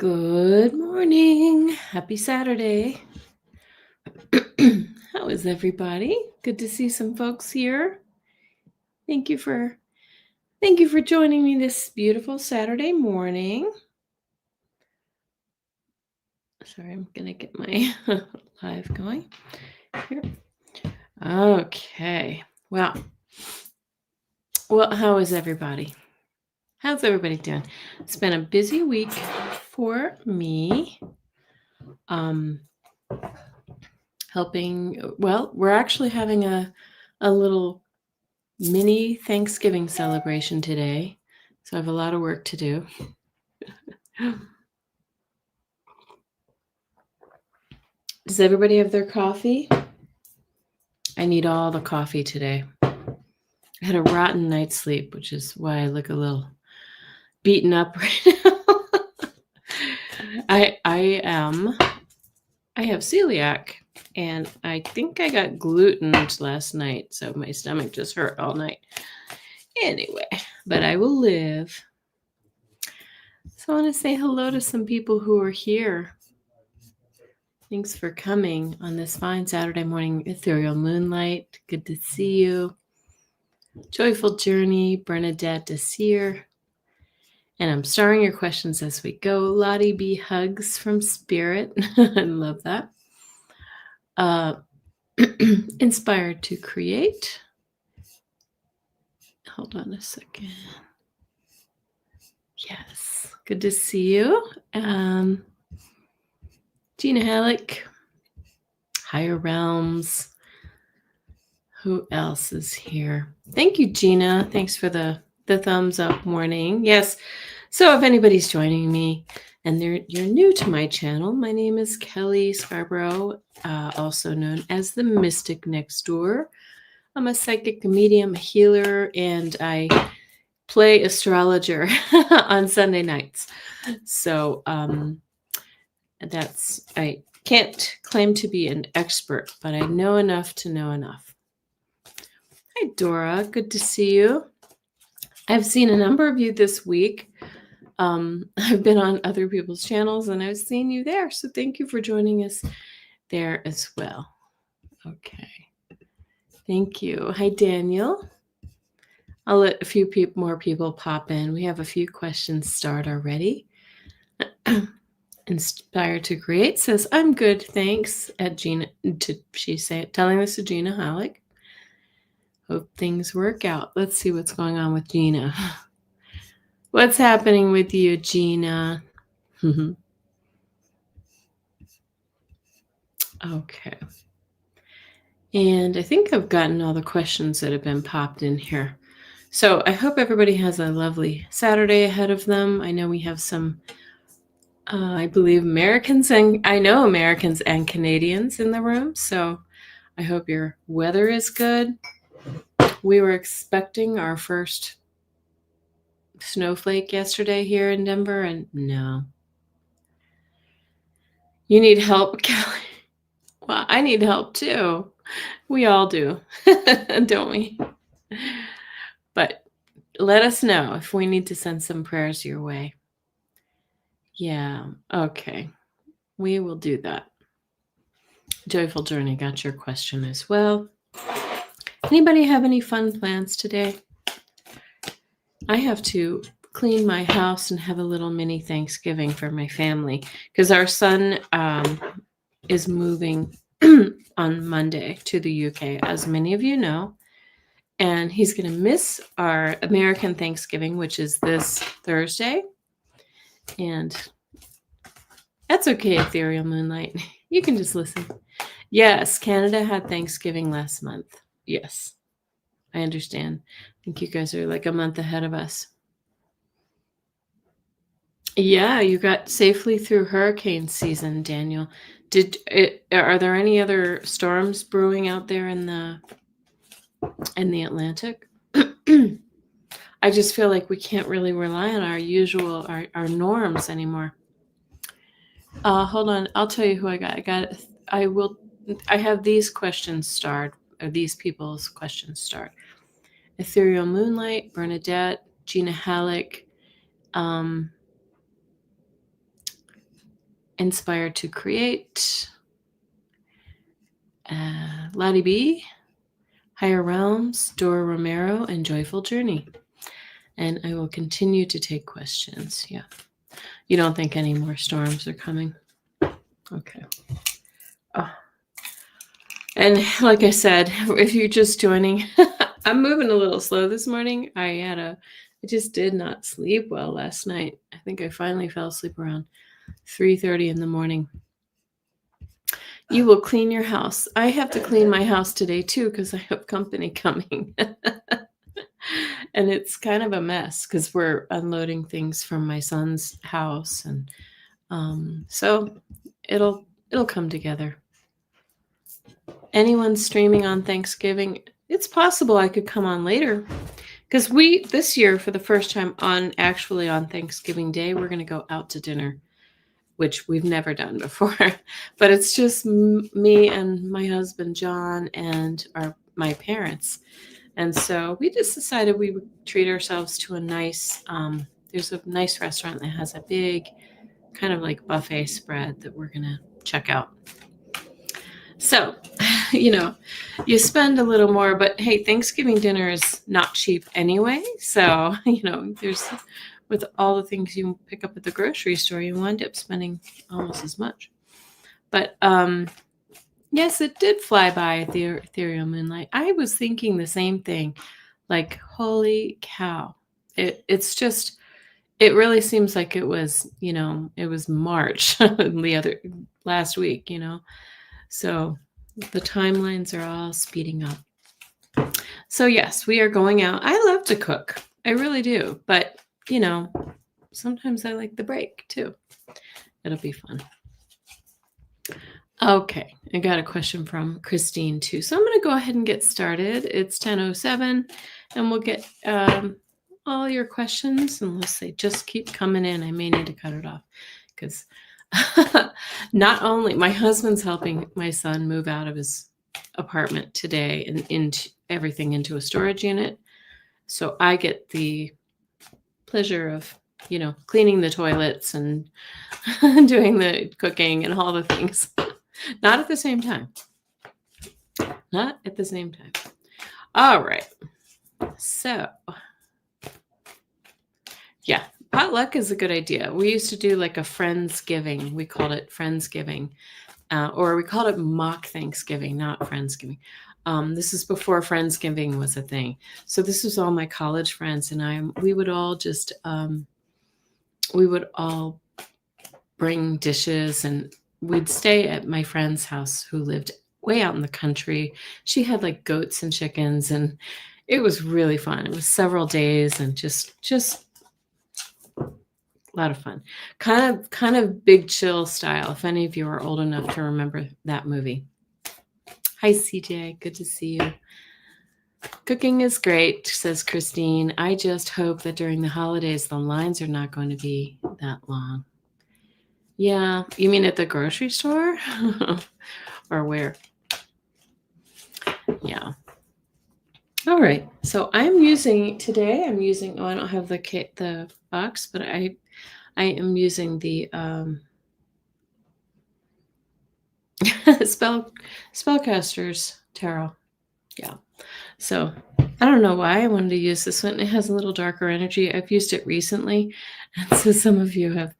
Good morning. Happy Saturday. How is everybody? Good to see some folks here. Thank you for joining me this beautiful Saturday morning. Sorry, I'm going to get my live going here. Okay. Well, how is everybody? How's everybody doing? It's been a busy week for me. We're actually having a little mini Thanksgiving celebration today. So I have a lot of work to do. Does everybody have their coffee? I need all the coffee today. I had a rotten night's sleep, which is why I look a little beaten up right now. I have celiac, and I think I got gluten last night, so my stomach just hurt all night. Anyway, but I will live. So I want to say hello to some people who are here. Thanks for coming on this fine Saturday morning, Ethereal Moonlight. Good to see you. Joyful Journey, Bernadette Desir. And I'm starring your questions as we go. Lottie B. Hugs from Spirit. I love that. Inspired to Create. Hold on a second. Yes, good to see you. Gina Halleck, Higher Realms. Who else is here? Thank you, Gina. Thanks for the thumbs up morning. Yes. So if anybody's joining me and you're new to my channel, my name is Kelly Scarborough, also known as the Mystic Next Door. I'm a psychic medium, a healer, and I play astrologer on Sunday nights. So I can't claim to be an expert, but I know enough to know enough. Hi, Dora. Good to see you. I've seen a number of you this week. I've been on other people's channels and I've seen you there. So thank you for joining us there as well. Okay. Thank you. Hi, Daniel. I'll let a few more people pop in. We have a few questions start already. Inspired to Create says, I'm good, thanks. At Gina, telling this to Gina Halleck. Hope things work out. Let's see what's going on with Gina. What's happening with you, Gina? Okay. And I think I've gotten all the questions that have been popped in here. So I hope everybody has a lovely Saturday ahead of them. I know we have some, I believe Americans and Canadians in the room. So I hope your weather is good. We were expecting our first snowflake yesterday here in Denver, and no. You need help, Kelly? Well, I need help too. We all do, don't we? But let us know if we need to send some prayers your way. Yeah, okay. We will do that. Joyful Journey got your question as well. Anybody have any fun plans today? I have to clean my house and have a little mini Thanksgiving for my family because our son is moving on Monday to the UK, as many of you know, and he's going to miss our American Thanksgiving, which is this Thursday. And that's okay, Ethereal Moonlight. You can just listen. Yes, Canada had Thanksgiving last month. Yes, I understand. I think you guys are like a month ahead of us. Yeah, you got safely through hurricane season, Daniel. Are there any other storms brewing out there in the Atlantic? I just feel like we can't really rely on our usual our norms anymore. Hold on, I'll tell you who I got. I have these questions starred, or these people's questions starred. Ethereal Moonlight, Bernadette, Gina Halleck, Inspired to Create, Lottie B, Higher Realms, Dora Romero, and Joyful Journey. And I will continue to take questions. Yeah. You don't think any more storms are coming? Okay. Oh. And like I said, if you're just joining, I'm moving a little slow this morning. I just did not sleep well last night. I think I finally fell asleep around 3:30 in the morning. You will clean your house. I have to clean my house today too because I have company coming. And it's kind of a mess because we're unloading things from my son's house, and so it'll come together. Anyone streaming on Thanksgiving? It's possible I could come on later because this year for the first time on Thanksgiving Day we're going to go out to dinner, which we've never done before. But it's just me and my husband John and my parents. And so we just decided we would treat ourselves to a nice, there's a nice restaurant that has a big kind of like buffet spread that we're going to check out. So, you spend a little more, but hey, Thanksgiving dinner is not cheap anyway. So, there's, with all the things you pick up at the grocery store, you wind up spending almost as much. But, yes, it did fly by the ethereal moonlight. I was thinking the same thing, like, holy cow. It's just, it really seems like it was, it was March last week, so the timelines are all speeding up. So yes, we are going out. I love to cook. I really do. But, sometimes I like the break too. It'll be fun. Okay, I got a question from Christine too. So I'm going to go ahead and get started. It's 10:07 and we'll get all your questions, unless they just keep coming in. I may need to cut it off because not only my husband's helping my son move out of his apartment today and into everything into a storage unit. So I get the pleasure of, cleaning the toilets and doing the cooking and all the things. Not at the same time. Not at the same time. All right. So, yeah, potluck is a good idea. We used to do like a Friendsgiving. We called it Friendsgiving. Or we called it mock Thanksgiving, not Friendsgiving. This is before Friendsgiving was a thing. So this was all my college friends and we would all just, we would all bring dishes and we'd stay at my friend's house who lived way out in the country. She had like goats and chickens and it was really fun. It was several days and just a lot of fun. Kind of Big Chill style, if any of you are old enough to remember that movie. Hi, CJ. Good to see you. Cooking is great, says Christine. I just hope that during the holidays, the lines are not going to be that long. Yeah. You mean at the grocery store? Or where? Yeah. All right. So I am using, oh, I don't have the box, but I am using the Spellcasters Tarot. Yeah. So I don't know why I wanted to use this one. It has a little darker energy. I've used it recently. And so some of you have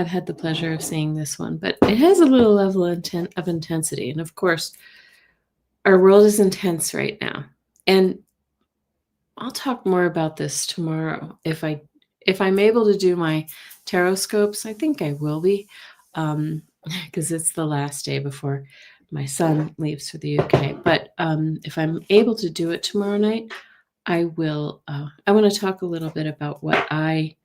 had the pleasure of seeing this one, but it has a little level of intensity. And of course, our world is intense right now. And I'll talk more about this tomorrow. If I'm able to do my tarot scopes, I think I will be, because it's the last day before my son leaves for the UK. But if I'm able to do it tomorrow night, I will. I want to talk a little bit about what I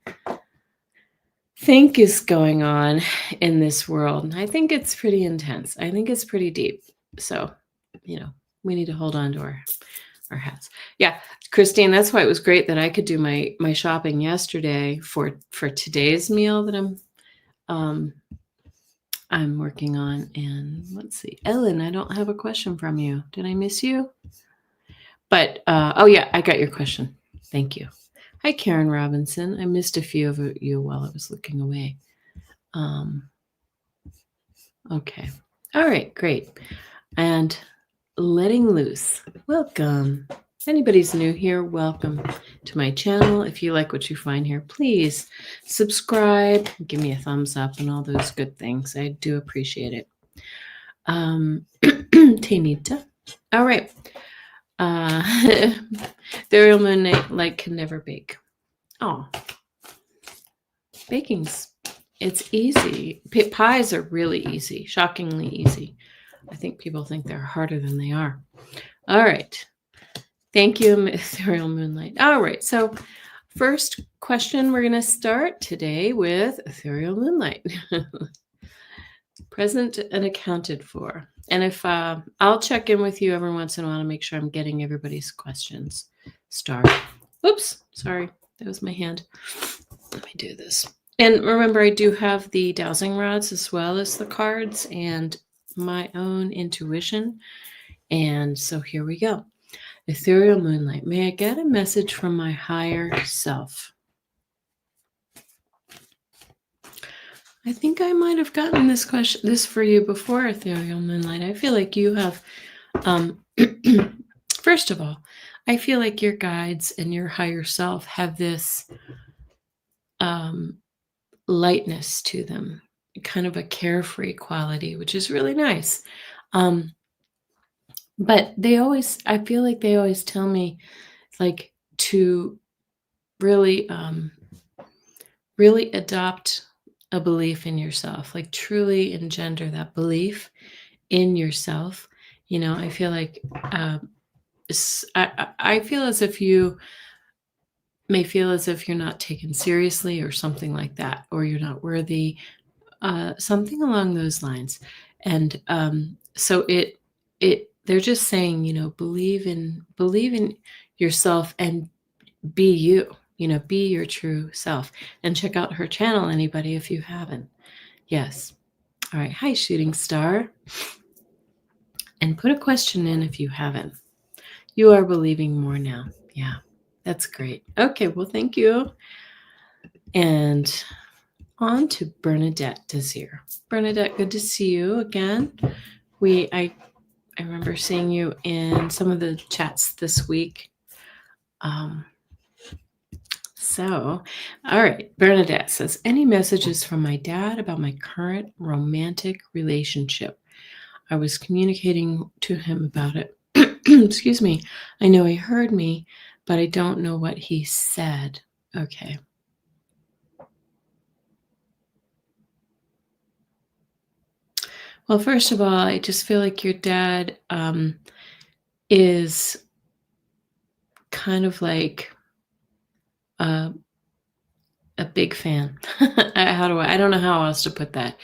think is going on in this world. And I think it's pretty intense. I think it's pretty deep. So, we need to hold on to our hats. Yeah, Christine, that's why it was great that I could do my shopping yesterday for today's meal that I'm working on. And let's see, Ellen, I don't have a question from you. Did I miss you? But oh yeah, I got your question. Thank you. Hi, Karen Robinson. I missed a few of you while I was looking away. Okay. All right, great. And letting loose. Welcome. If anybody's new here, welcome to my channel. If you like what you find here, please subscribe, give me a thumbs up, and all those good things. I do appreciate it. Tanita. All right. Ethereal Moonlight can never bake. Oh, it's easy. Pies are really easy, shockingly easy. I think people think they're harder than they are. All right. Thank you, Ethereal Moonlight. All right. So first question, we're going to start today with Ethereal Moonlight. Present and accounted for. And if I'll check in with you every once in a while to make sure I'm getting everybody's questions. Star. Oops, sorry. That was my hand. Let me do this. And remember, I do have the dowsing rods as well as the cards and my own intuition. And so here we go. Ethereal Moonlight. May I get a message from my higher self? I think I might have gotten this for you before, Ethereal Moonlight. I feel like you have, first of all, I feel like your guides and your higher self have this lightness to them, kind of a carefree quality, which is really nice. But I feel like they always tell me, like, to really, really adopt a belief in yourself, like truly engender that belief in yourself. You know, I feel like I feel as if you may feel as if you're not taken seriously or something like that, or you're not worthy, something along those lines. And so they're just saying, you know, believe in yourself and be you. You know, be your true self. And check out her channel, anybody, if you haven't. Yes. All right. Hi, Shooting Star. And put a question in if you haven't. You are believing more now. Yeah, that's great. Okay, well, thank you. And on to Bernadette Desir. Bernadette, good to see you again. I remember seeing you in some of the chats this week. So, all right, Bernadette says, any messages from my dad about my current romantic relationship? I was communicating to him about it. Excuse me. I know he heard me, but I don't know what he said. Okay. Well, first of all, I just feel like your dad is kind of like a big fan. I don't know how else to put that.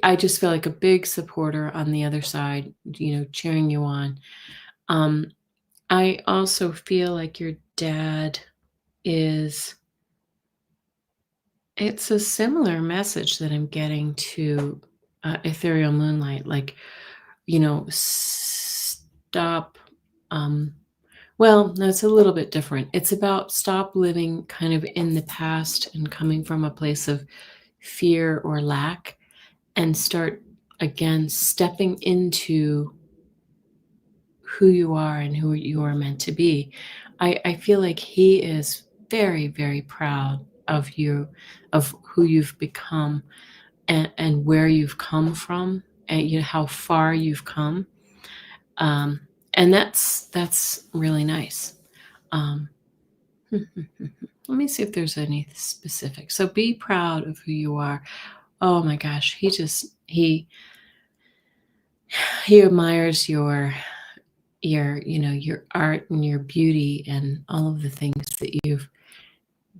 I just feel like a big supporter on the other side, you know, cheering you on. I also feel like your dad it's a similar message that I'm getting to Ethereal Moonlight, like, you know, stop. Well, no, it's a little bit different. It's about stop living kind of in the past and coming from a place of fear or lack and start again stepping into who you are and who you are meant to be. I feel like he is very, very proud of you, of who you've become and where you've come from and you know how far you've come. And that's really nice. Let me see if there's any specific. So be proud of who you are. Oh my gosh, he admires your you know, your art and your beauty and all of the things that you've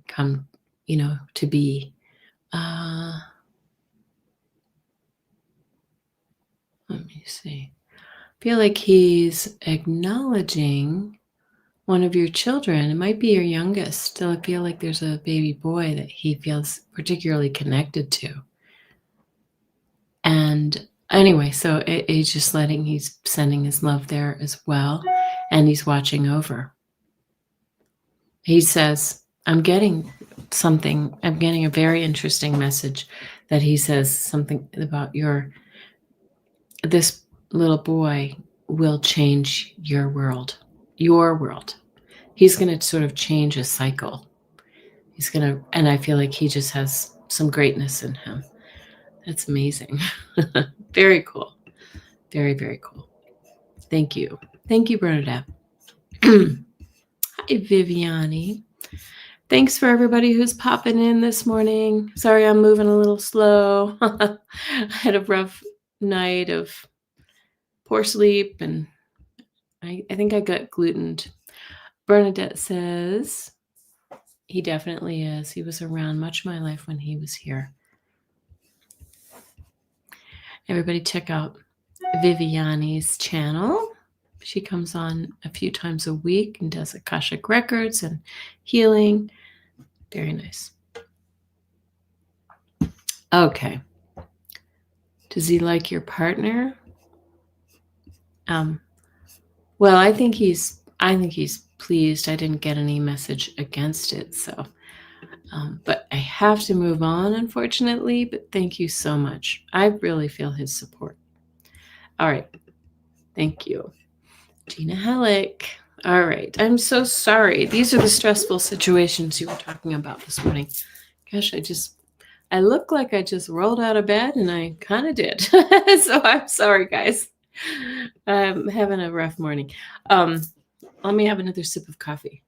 come, you know, to be. Let me see. I feel like he's acknowledging one of your children. It might be your youngest. Still, I feel like there's a baby boy that he feels particularly connected to. And anyway, so he's sending his love there as well. And he's watching over. He says, I'm getting a very interesting message that he says something about your this little boy will change your world. Your world. He's going to sort of change a cycle. He's going to, and I feel like he just has some greatness in him. That's amazing. Very cool. Very, very cool. Thank you. Thank you, Bernadette. Hi, Viviani. Thanks for everybody who's popping in this morning. Sorry I'm moving a little slow. I had a rough night of poor sleep, and I think I got glutened. Bernadette says, he definitely is. He was around much of my life when he was here. Everybody check out Viviani's channel. She comes on a few times a week and does Akashic Records and healing. Very nice. Okay. Does he like your partner? Well, I think he's pleased. I didn't get any message against it, so but I have to move on, unfortunately. But thank you so much. I really feel his support. All right. Thank you. Gina Halleck. All right. I'm so sorry. These are the stressful situations you were talking about this morning. Gosh, I look like I just rolled out of bed, and I kind of did. So I'm sorry, guys. I'm having a rough morning. Let me have another sip of coffee.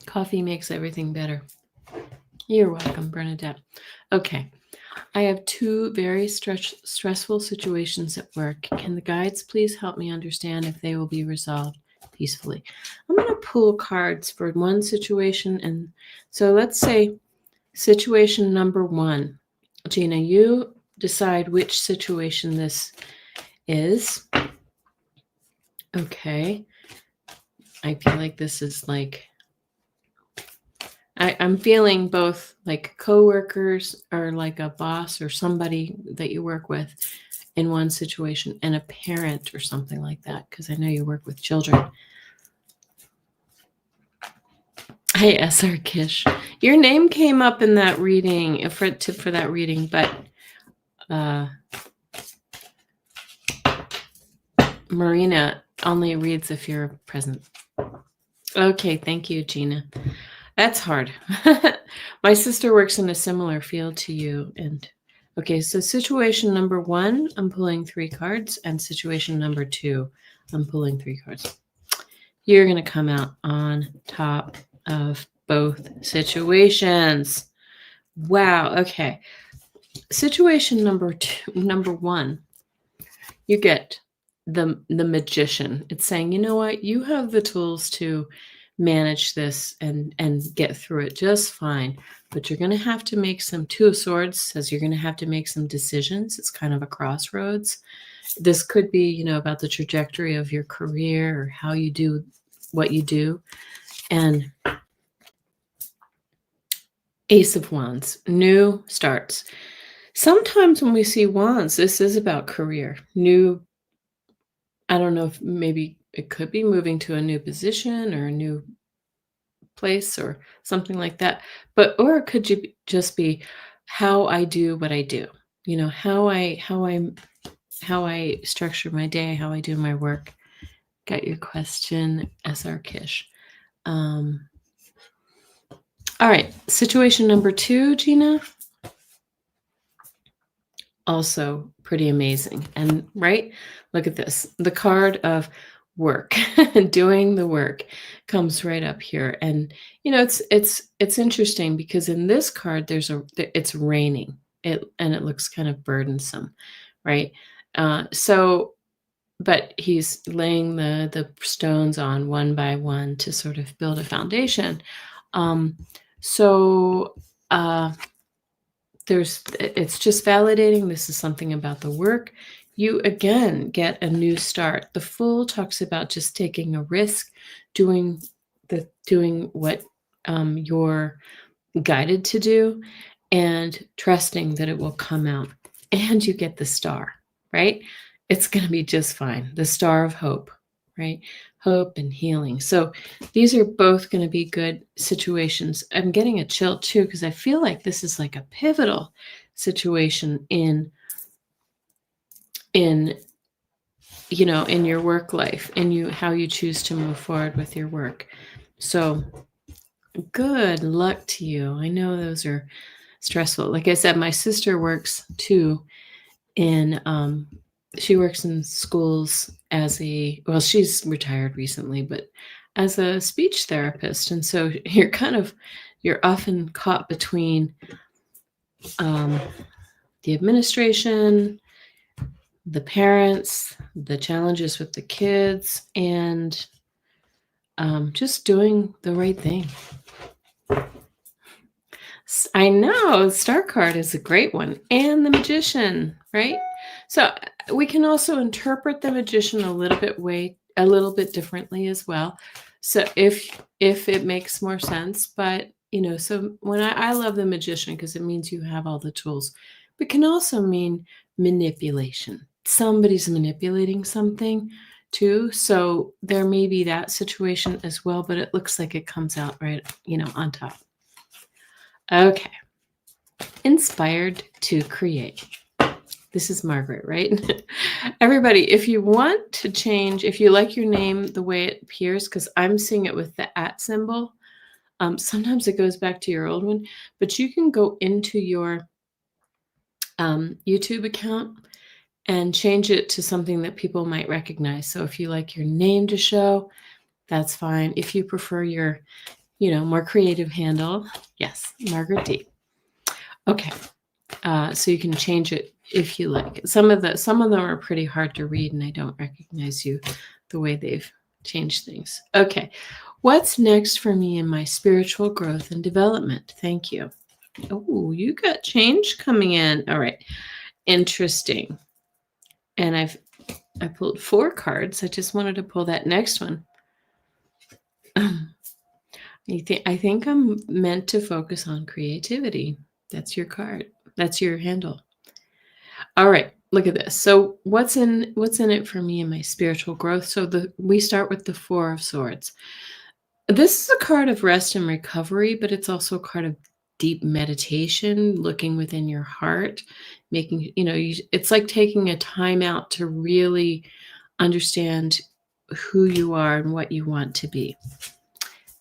Coffee makes everything better. You're welcome, Bernadette. Okay. I have two very stressful situations at work. Can the guides please help me understand if they will be resolved peacefully? I'm going to pull cards for one situation. And so let's say situation number one. Gina, you decide which situation this is. Okay. I feel like this is like, I'm feeling both like coworkers or like a boss or somebody that you work with in one situation, and a parent or something like that, because I know you work with children. Hi, SR Kish. Your name came up in that reading for that reading, but Marina only reads if you're present. Okay, thank you, Gina. That's hard. My sister works in a similar field to you. And okay, so situation number one, I'm pulling 3 cards, and situation number 2, I'm pulling 3 cards. You're going to come out on top of both situations. Wow. Okay. Situation number 1, you get the magician. It's saying, you know what? You have the tools to manage this and get through it just fine. But you're going to have to make some 2 of Swords says you're going to have to make some decisions. It's kind of a crossroads. This could be, about the trajectory of your career or how you do what you do. And Ace of Wands, new starts. Sometimes when we see wands, this is about career. New, I don't know if maybe it could be moving to a new position or a new place or something like that. Or it could just be how I do what I do. How I structure my day, how I do my work. Got your question, SR Kish. All right, situation number 2, Gina. Also pretty amazing. And right, look at this. The card of work, doing the work comes right up here. And it's interesting because in this card it's raining. And it looks kind of burdensome, right? But he's laying the stones on one by one to sort of build a foundation. It's just validating. This is something about the work. You again get a new start. The Fool talks about just taking a risk, doing what you're guided to do, and trusting that it will come out. And you get the Star, right? It's going to be just fine. The Star of Hope, right? Hope and healing. So these are both going to be good situations. I'm getting a chill too, because I feel like this is like a pivotal situation in in your work life, and how you choose to move forward with your work. So good luck to you. I know those are stressful. Like I said, my sister works too she works in schools she's retired recently, but as a speech therapist. And so you're often caught between the administration, the parents, the challenges with the kids, and just doing the right thing. I know, Star card is a great one. And the Magician, right? So we can also interpret the Magician a little bit differently as well. So if it makes more sense, but so when I love the Magician because it means you have all the tools, but can also mean manipulation. Somebody's manipulating something too. So there may be that situation as well, but it looks like it comes out right, on top. Okay. Inspired to create. This is Margaret, right? Everybody, if you want to change, if you like your name the way it appears, because I'm seeing it with the @ symbol, sometimes it goes back to your old one, but you can go into your YouTube account and change it to something that people might recognize. So if you like your name to show, that's fine. If you prefer your, more creative handle, yes, Margaret D. Okay, so you can change it if you like. Some of them are pretty hard to read, and I don't recognize you the way they've changed things. Okay, what's next for me in my spiritual growth and development? Thank you. Oh, you got change coming in. All right, interesting. And I pulled 4 cards. I just wanted to pull that next one. I think I'm meant to focus on creativity. That's your card. That's your handle. All right, look at this. So what's in it for me in my spiritual growth? So we start with the 4 of Swords. This is a card of rest and recovery, but it's also a card of deep meditation, looking within your heart, making, it's like taking a time out to really understand who you are and what you want to be.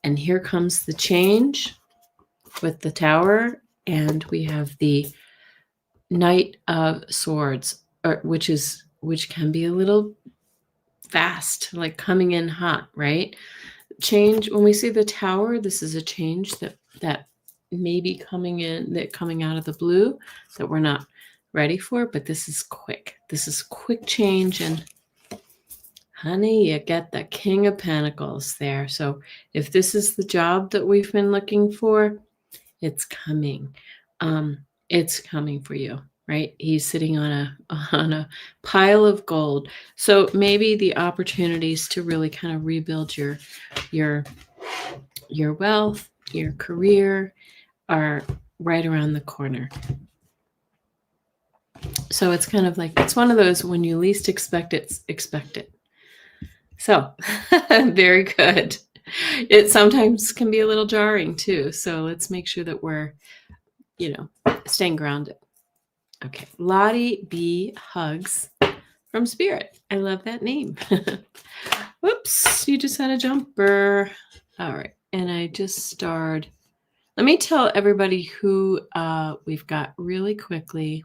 And here comes the change with the Tower, and we have the Knight of Swords, which can be a little fast, like coming in hot, right? Change, when we see the Tower, this is a change that may be coming out of the blue that we're not ready for, but this is quick. This is quick change, and honey, you get the King of Pentacles there. So if this is the job that we've been looking for, it's coming. It's coming for you, right? He's sitting on a pile of gold. So maybe the opportunities to really kind of rebuild your wealth, your career are right around the corner. So it's kind of like, it's one of those when you least expect it, expect it. So very good. It sometimes can be a little jarring too. So let's make sure that we're, staying grounded. Okay. Lottie B hugs from Spirit. I love that name. Whoops. You just had a jumper. All right. And I just starred. Let me tell everybody who we've got really quickly.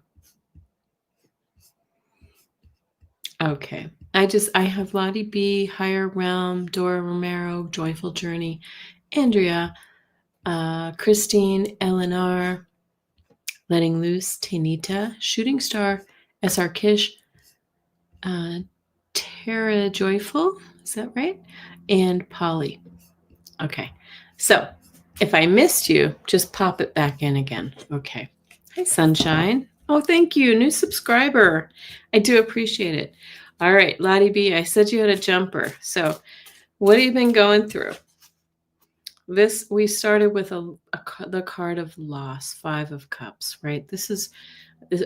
Okay. I have Lottie B, Higher Realm, Dora Romero, Joyful Journey, Andrea, Christine, Eleanor, Letting Loose, Tanita, Shooting Star, SR Kish, Tara Joyful, is that right? And Polly. Okay. So if I missed you, just pop it back in again. Okay. Hi, Sunshine. Oh, thank you. New subscriber. I do appreciate it. All right, Lottie B, I said you had a jumper. So what have you been going through? We started with the card of loss, 5 of Cups, right?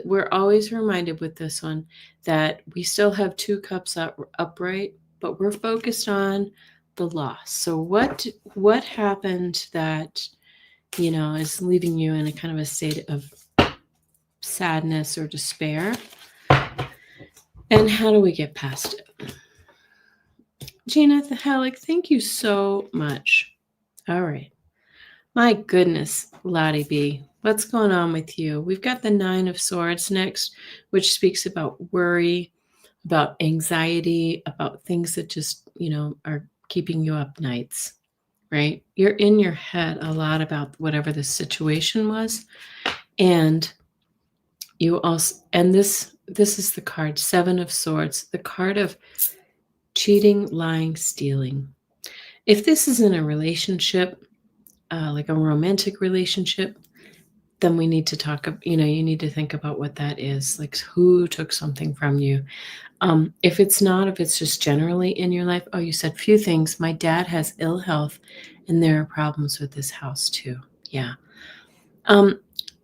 We're always reminded with this one that we still have 2 cups upright, but we're focused on the loss. So what happened that, is leaving you in a kind of a state of sadness or despair. And how do we get past it? Gina Halleck, thank you so much. All right. My goodness, Lottie B, what's going on with you? We've got the 9 of Swords next, which speaks about worry, about anxiety, about things that just, are keeping you up nights, right? You're in your head a lot about whatever the situation was. And you also, and this is the card, 7 of Swords, the card of cheating, lying, stealing. If this is in a relationship, like a romantic relationship, then we need to talk, you need to think about what that is, like who took something from you. If it's not, if it's just generally in your life, you said few things. My dad has ill health and there are problems with this house too. Yeah.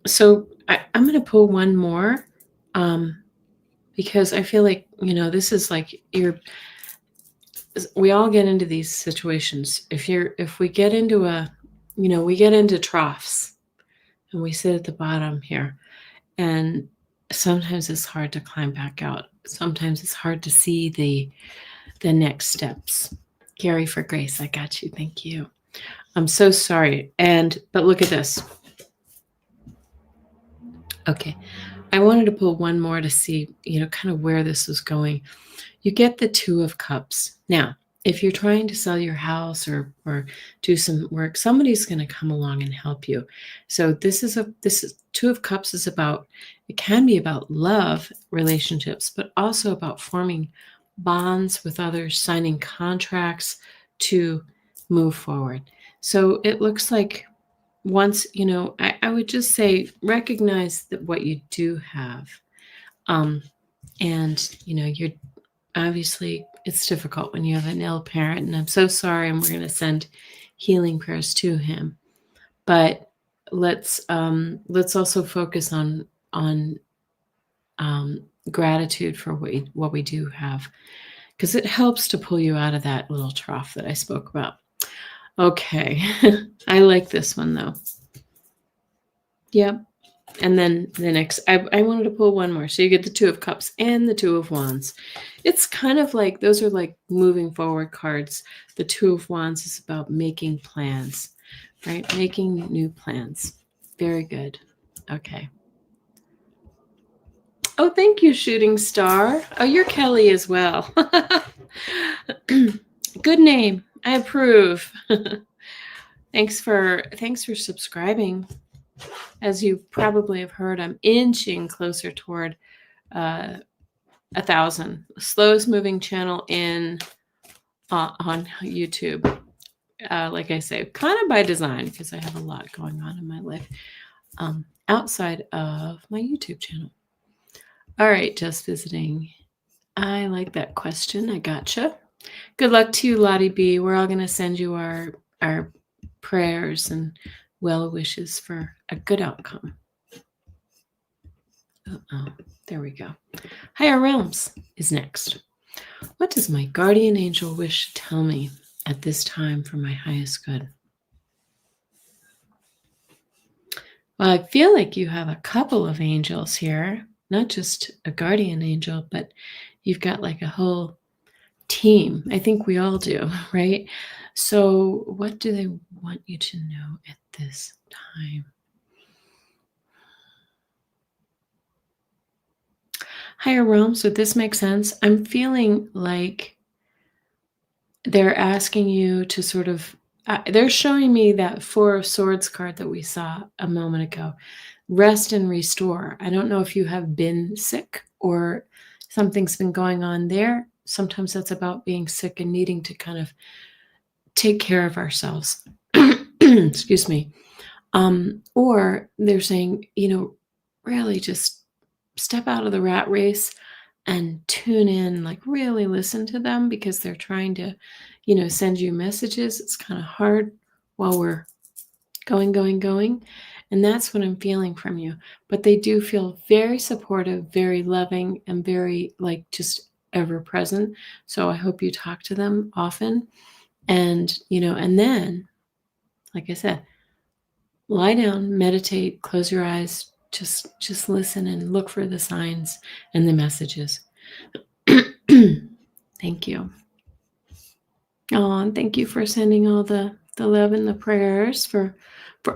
So I'm going to pull one more because I feel like, this is like we all get into these situations. If we get into we get into troughs and we sit at the bottom here, and sometimes it's hard to climb back out. Sometimes it's hard to see the next steps. Gary for Grace, I got you. Thank you. I'm so sorry. But look at this. Okay. I wanted to pull one more to see, kind of where this is going. You get the 2 of Cups. Now, if you're trying to sell your house or do some work, somebody's going to come along and help you. So this is 2 of Cups is about, it can be about love relationships, but also about forming bonds with others, signing contracts to move forward. So it looks like once, I would just say, recognize that what you do have. And, you're obviously, it's difficult when you have an ill parent, and I'm so sorry, and we're going to send healing prayers to him. But let's also focus on gratitude for what we do have, because it helps to pull you out of that little trough that I spoke about. Okay. I like this one though. Yep. And then the next, I wanted to pull one more. So you get the 2 of Cups and the 2 of Wands. It's kind of like, those are like moving forward cards. The 2 of Wands is about making plans, right? Making new plans. Very good. Okay. Oh, thank you, Shooting Star. Oh, you're Kelly as well. Good name. I approve. Thanks for subscribing. As you probably have heard, I'm inching closer toward 1,000. Slowest moving channel on YouTube. Like I say, kind of by design, because I have a lot going on in my life outside of my YouTube channel. All right, just visiting. I like that question. I gotcha. Good luck to you, Lottie B. We're all going to send you our prayers and well wishes for a good outcome. There we go. Higher Realms is next. What does my guardian angel wish to tell me at this time for my highest good? Well, I feel like you have a couple of angels here, not just a guardian angel, but you've got like a whole team. I think we all do, right? So what do they want you to know at this time? Higher Realms, would this make sense? I'm feeling like they're asking you to sort of, they're showing me that 4 of Swords card that we saw a moment ago. Rest and restore. I don't know if you have been sick or something's been going on there. Sometimes that's about being sick and needing to kind of take care of ourselves. Excuse me. Or they're saying, really just step out of the rat race and tune in, like really listen to them, because they're trying to, send you messages. It's kind of hard while we're going. And that's what I'm feeling from you. But they do feel very supportive, very loving, and very like just ever present. So I hope you talk to them often. And, and then, like I said, lie down, meditate, close your eyes, Just listen and look for the signs and the messages. Thank you. Oh, and thank you for sending all the love and the prayers for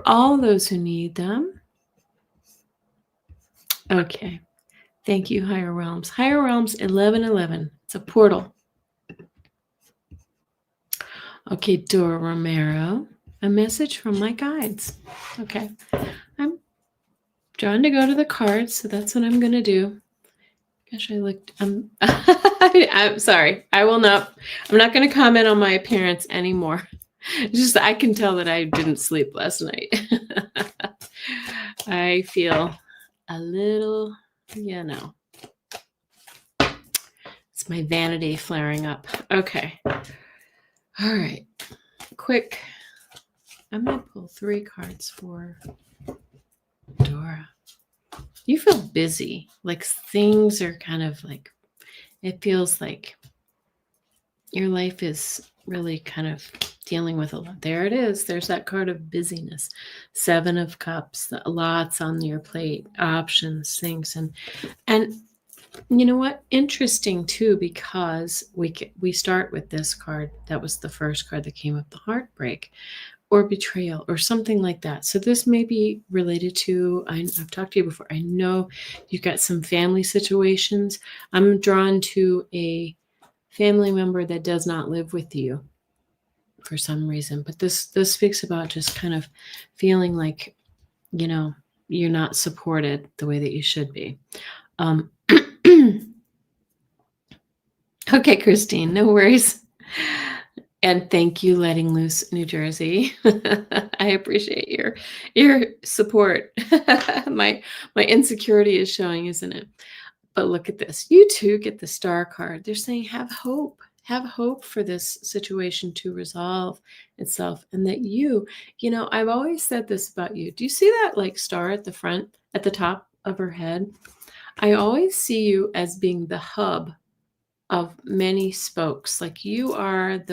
all those who need them. Okay. Thank you, Higher Realms. Higher Realms 1111. It's a portal. Okay, Dora Romero. A message from my guides. Okay. I'm trying to go to the cards, so that's what I'm going to do. Gosh, I looked. I'm sorry. I'm not going to comment on my appearance anymore. Just I can tell that I didn't sleep last night. I feel a little, it's my vanity flaring up. Okay. All right. Quick. I'm going to pull 3 cards for Dora. You feel busy. Like things are kind of like, it feels like your life is really kind of dealing with a lot. There it is. There's that card of busyness. 7 of Cups, lots on your plate, options, things. And you know what? Interesting too, because we start with this card. That was the first card that came up, the heartbreak or betrayal or something like that. So this may be related to, I've talked to you before. I know you've got some family situations. I'm drawn to a family member that does not live with you for some reason, but this speaks about just kind of feeling like, you're not supported the way that you should be. Okay, Christine, no worries. And thank you, Letting Loose New Jersey. I appreciate your support. My insecurity is showing, isn't it? But look at this. You too get the Star card. They're saying have hope. Have hope for this situation to resolve itself. And that I've always said this about you. Do you see that like star at the front, at the top of her head? I always see you as being the hub of many spokes. Like you are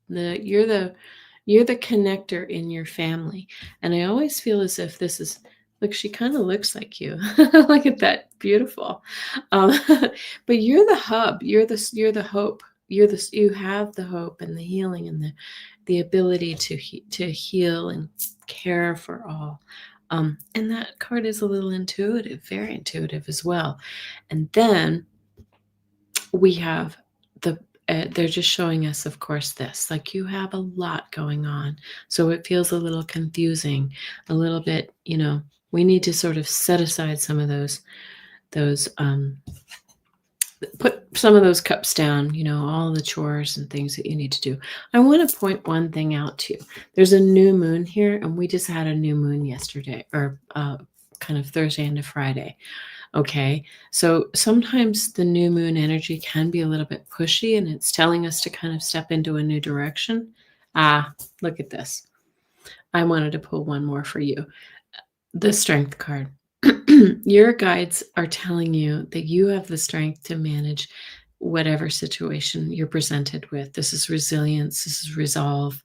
you're the connector in your family. And I always feel as if this is, look, she kind of looks like you. Look at that, beautiful. But you're the hub. You're the hope. You have the hope and the healing and the ability to heal and care for all. And that card is a little intuitive, very intuitive as well. And then we have they're just showing us, of course, this, like you have a lot going on. So it feels a little confusing, a little bit, we need to sort of set aside some of those, put some of those cups down, all the chores and things that you need to do. I want to point one thing out to you. There's a new moon here, and we just had a new moon yesterday, or kind of Thursday into Friday. Okay, so sometimes the new moon energy can be a little bit pushy, and it's telling us to kind of step into a new direction. Look at this. I wanted to pull one more for you. The Strength card. Your guides are telling you that you have the strength to manage whatever situation you're presented with. This is resilience. This is resolve.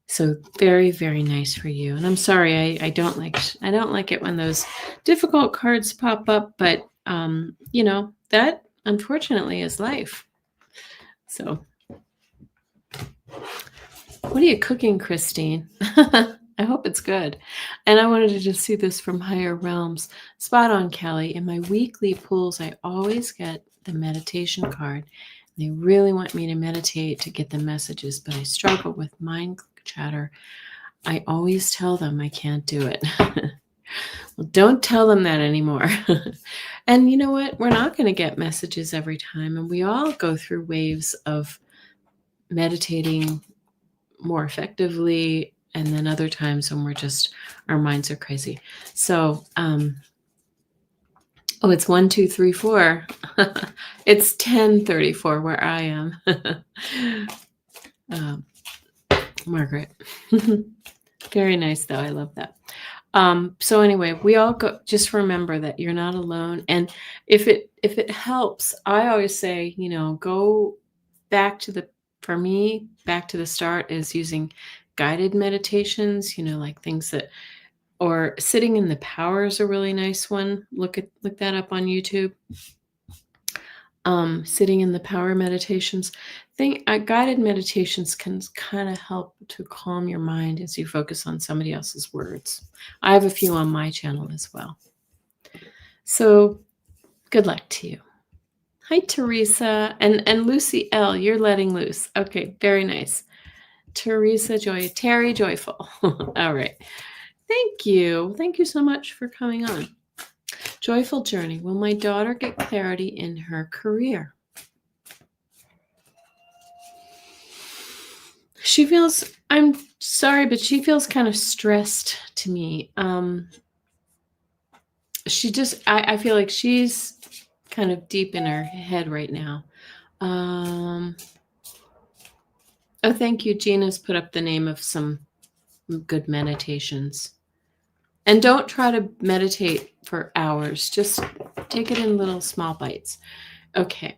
So very, very nice for you. And I'm sorry, I don't like it when those difficult cards pop up, but that unfortunately is life. So what are you cooking, Christine? I hope it's good. And I wanted to just see this from Higher Realms. Spot on, Kelly. In my weekly pulls, I always get the meditation card. They really want me to meditate to get the messages, but I struggle with mind chatter. I always tell them I can't do it. Well, don't tell them that anymore. And you know what? We're not going to get messages every time. And we all go through waves of meditating more effectively. And then other times when our minds are crazy. So, it's 1, 2, 3, 4. It's 10:34 where I am. Margaret. Very nice though. I love that. So anyway, we all just remember that you're not alone. And if it helps, I always say, go back to the start is using guided meditations, like things that Or Sitting in the Power is a really nice one. Look that up on YouTube. Sitting in the Power meditations. Guided meditations can kind of help to calm your mind as you focus on somebody else's words. I have a few on my channel as well. So good luck to you. Hi, Teresa and Lucy L. You're letting loose. Okay, very nice. Teresa Joy, Terry Joyful. All right. Thank you. Thank you so much for coming on. Joyful journey. Will my daughter get clarity in her career? She feels, I'm sorry, but she feels kind of stressed to me. I feel like she's kind of deep in her head right now. Oh, thank you. Gina's put up the name of some good meditations. And don't try to meditate for hours. Just take it in little small bites. Okay.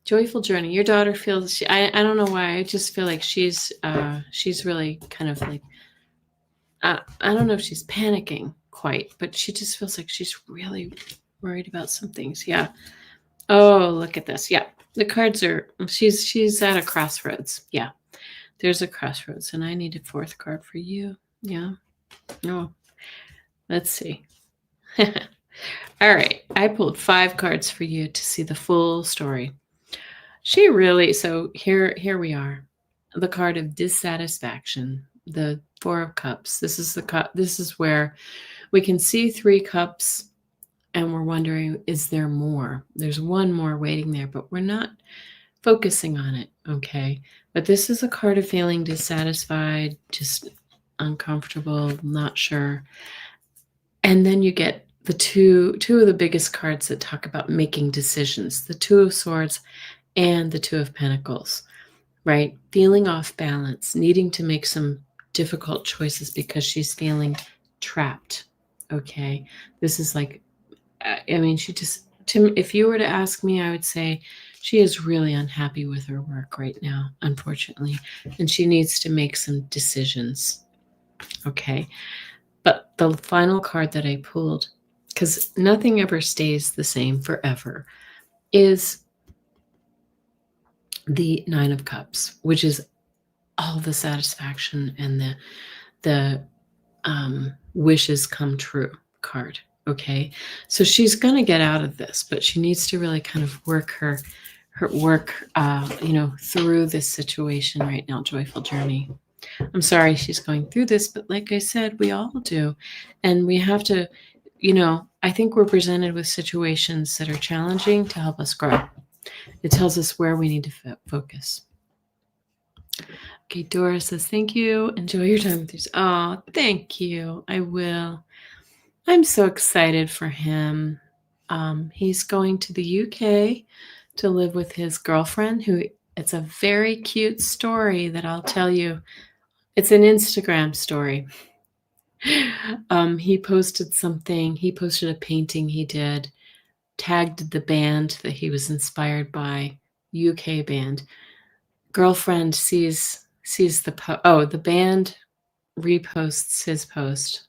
Joyful journey. Your daughter feels, I don't know why. I just feel like she's really kind of like, I don't know if she's panicking quite, but she just feels like she's really worried about some things. Yeah. Oh, look at this. Yeah. The cards are, she's at a crossroads. Yeah. There's a crossroads, and I need a fourth card for you. Yeah. Oh, let's see. All right. I pulled 5 cards for you to see the full story. So here we are. The card of dissatisfaction, the 4 of Cups. This is where we can see 3 cups and we're wondering, is there more? There's one more waiting there, but we're not focusing on it, okay? But this is a card of feeling dissatisfied, just uncomfortable, not sure. And then you get the two of the biggest cards that talk about making decisions, the 2 of Swords and the 2 of Pentacles, right? Feeling off balance, needing to make some difficult choices because she's feeling trapped, okay? This is like, if you were to ask me, I would say she is really unhappy with her work right now, unfortunately, and she needs to make some decisions, okay? But the final card that I pulled, because nothing ever stays the same forever, is the 9 of Cups, which is all the satisfaction and the wishes come true card. Okay, so she's going to get out of this, but she needs to really kind of work her work, through this situation right now. Joyful journey. I'm sorry she's going through this, but like I said, we all do, and we have to. I think we're presented with situations that are challenging to help us grow. It tells us where we need to focus. Okay, Dora says, thank you. Enjoy your time with yours. Oh, thank you. I will. I'm so excited for him. He's going to the UK to live with his girlfriend, it's a very cute story that I'll tell you. It's an Instagram story. He posted something. He posted a painting he did, tagged the band that he was inspired by, UK band. Girlfriend sees the band reposts his post.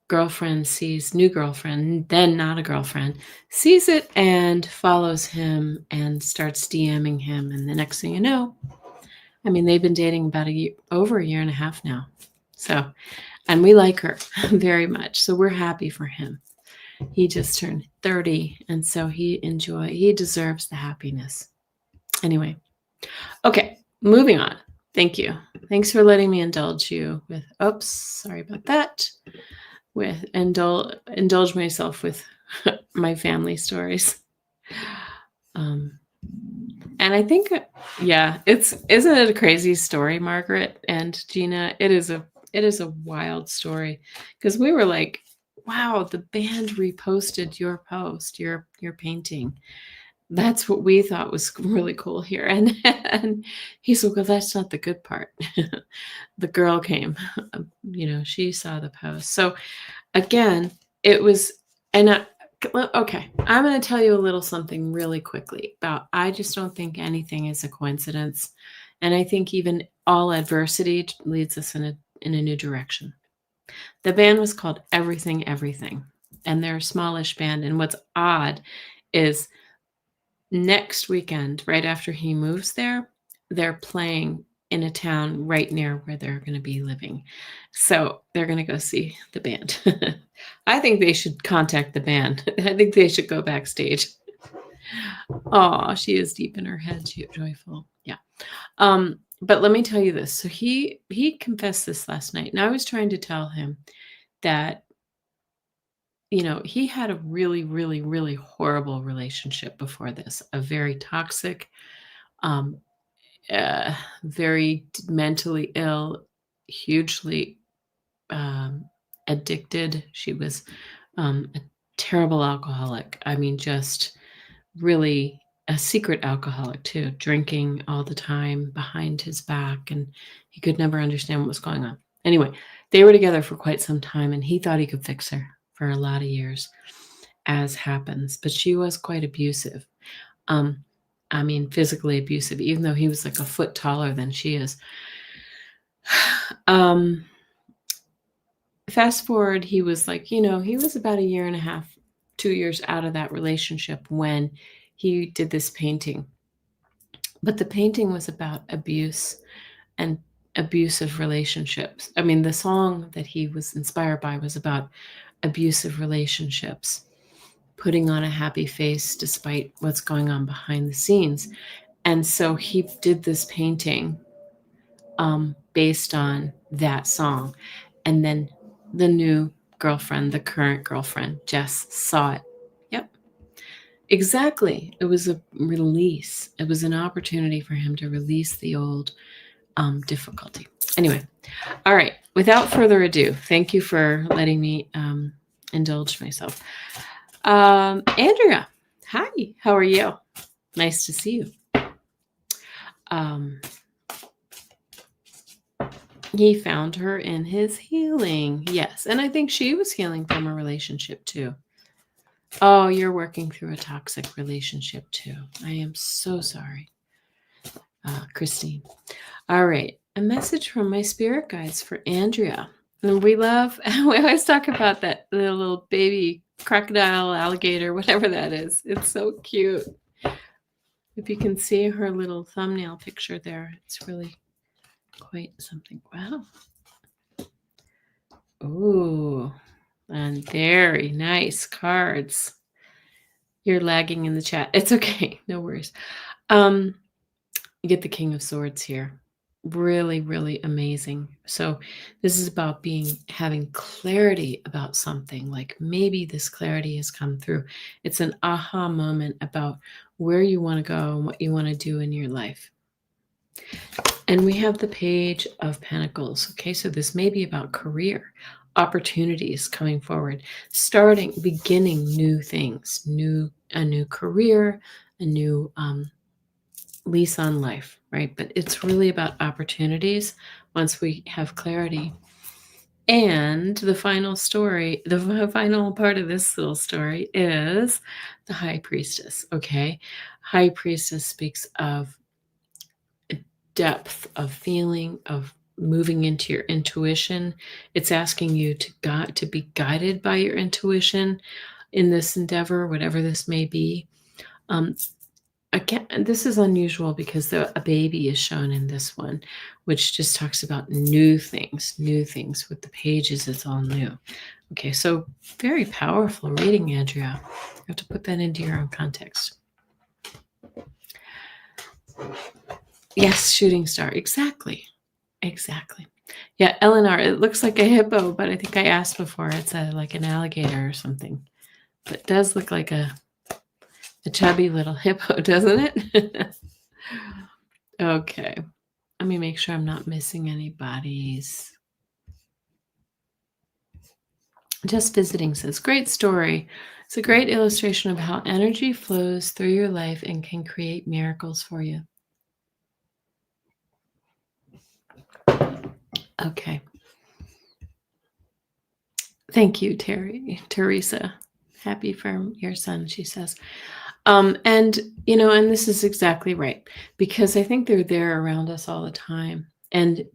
Girlfriend sees new girlfriend, then not a girlfriend, sees it and follows him and starts DMing him. And the next thing you know, they've been dating about over a year and a half now. So, and we like her very much. So we're happy for him. He just turned 30. And so he deserves the happiness. Anyway. Okay. Moving on. Thank you. Thanks for letting me indulge you with, sorry about that. Indulge myself with my family stories. And I think, isn't it a crazy story, Margaret and Gina? It is a wild story, because we were like, wow, the band reposted your post, your painting. That's what we thought was really cool here. And he's like, well, that's not the good part. The girl came, she saw the post. So again, it was, okay, I'm going to tell you a little something really quickly about, I just don't think anything is a coincidence. And I think even all adversity leads us in a new direction. The band was called Everything Everything, and they're a smallish band. And what's odd is next weekend, right after he moves there, they're playing in a town right near where they're going to be living. So they're going to go see the band. I think they should contact the band. I think they should go backstage. Oh, she is deep in her head, joyful. Yeah. But let me tell you this. So he confessed this last night, and I was trying to tell him that, he had a really, really, really horrible relationship before this, a very toxic, um, very mentally ill, hugely addicted. She was a terrible alcoholic. I mean, just really a secret alcoholic too, drinking all the time behind his back, and he could never understand what was going on. Anyway, they were together for quite some time, and he thought he could fix her for a lot of years, as happens. But she was quite abusive. I mean, physically abusive, even though he was like a foot taller than she is. Fast forward, he was like, he was about a year and a half, 2 years out of that relationship when he did this painting. But the painting was about abuse and abusive relationships. I mean, the song that he was inspired by was about abusive relationships, putting on a happy face despite what's going on behind the scenes. And so he did this painting based on that song. And then the new girlfriend, the current girlfriend, Jess, saw it. Yep. Exactly. It was a release. It was an opportunity for him to release the old difficulty. Anyway, all right. Without further ado, thank you for letting me indulge myself. Andrea, hi. How are you? Nice to see you. He found her in his healing. Yes. And I think she was healing from a relationship too. Oh, you're working through a toxic relationship too. I am so sorry, Christine. All right. A message from my spirit guides for Andrea. And we always talk about that little baby crocodile, alligator, whatever that is. It's so cute. If you can see her little thumbnail picture there, it's really quite something. Wow. Ooh, and very nice cards. You're lagging in the chat. It's okay. No worries. You get the King of Swords here. Really, really amazing. So this is about having clarity about something. Like maybe this clarity has come through. It's an aha moment about where you want to go and what you want to do in your life. And we have the Page of Pentacles. Okay, so this may be about career, opportunities coming forward, beginning new things, a new career, a new lease on life, right? But it's really about opportunities once we have clarity. And the final story, the final part of this little story is the High Priestess, okay? High Priestess speaks of depth of feeling, of moving into your intuition. It's asking you to be guided by your intuition in this endeavor, whatever this may be. Again, this is unusual because a baby is shown in this one, which just talks about new things with the pages. It's all new. Okay, so very powerful reading, Andrea. You have to put that into your own context. Yes, shooting star. Exactly. Yeah, Eleanor, it looks like a hippo, but I think I asked before. It's like an alligator or something. But it does look like a chubby little hippo, doesn't it? Okay. Let me make sure I'm not missing any bodies. Just Visiting says, great story. It's a great illustration of how energy flows through your life and can create miracles for you. Okay. Thank you, Teresa. Happy for your son, she says. And this is exactly right, because I think they're there around us all the time. And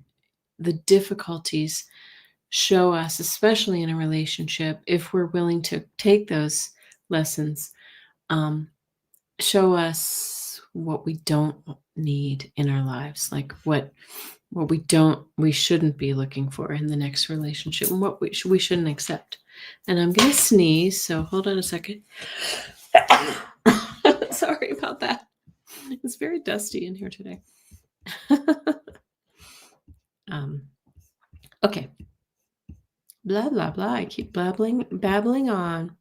the difficulties show us, especially in a relationship, if we're willing to take those lessons, show us what we don't need in our lives, like what we shouldn't be looking for in the next relationship, and what we shouldn't accept. And I'm gonna sneeze, so hold on a second. Sorry about that. It's very dusty in here today. Okay. Blah blah blah. I keep babbling on.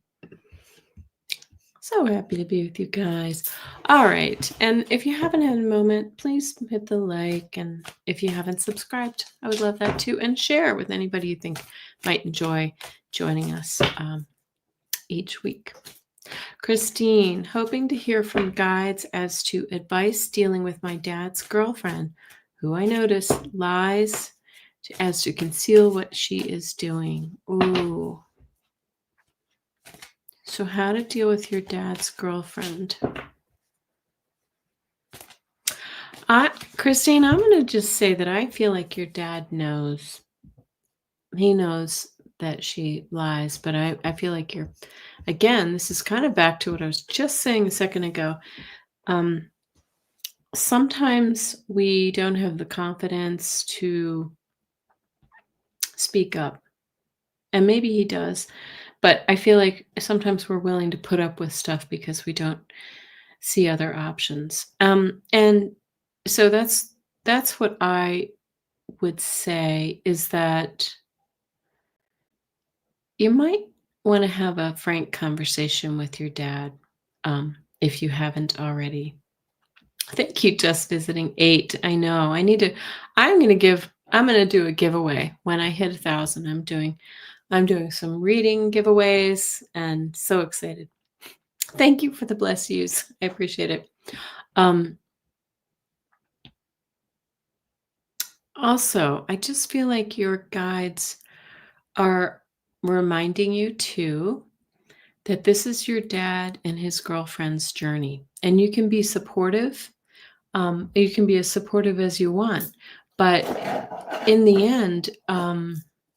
So happy to be with you guys. All right. And if you haven't had a moment, please hit the like. And if you haven't subscribed, I would love that too. And share with anybody you think might enjoy joining us each week. Christine, hoping to hear from guides as to advice dealing with my dad's girlfriend, who I notice lies as to conceal what she is doing. Ooh. So how to deal with your dad's girlfriend. Christine, I'm going to just say that I feel like your dad knows. He knows that she lies, but I feel like again, this is kind of back to what I was just saying a second ago. Sometimes we don't have the confidence to speak up, and maybe he does, but I feel like sometimes we're willing to put up with stuff because we don't see other options. And so that's what I would say, is that you might want to have a frank conversation with your dad, if you haven't already. Thank you, just visiting 8. I know I'm going to do a giveaway when I hit 1,000. I'm doing some reading giveaways, and so excited. Thank you for the bless yous. I appreciate it. Also, I just feel like your guides are reminding you too that this is your dad and his girlfriend's journey, and you can be supportive. You can be as supportive as you want, but in the end,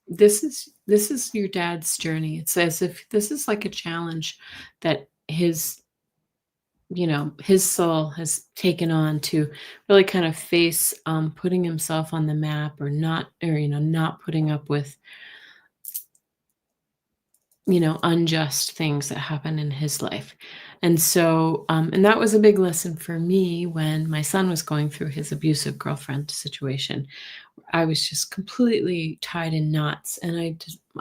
this is your dad's journey. It's as if this is like a challenge that his soul has taken on to really kind of face putting himself on the map, or not putting up with unjust things that happen in his life. And so, and that was a big lesson for me when my son was going through his abusive girlfriend situation. I was just completely tied in knots. And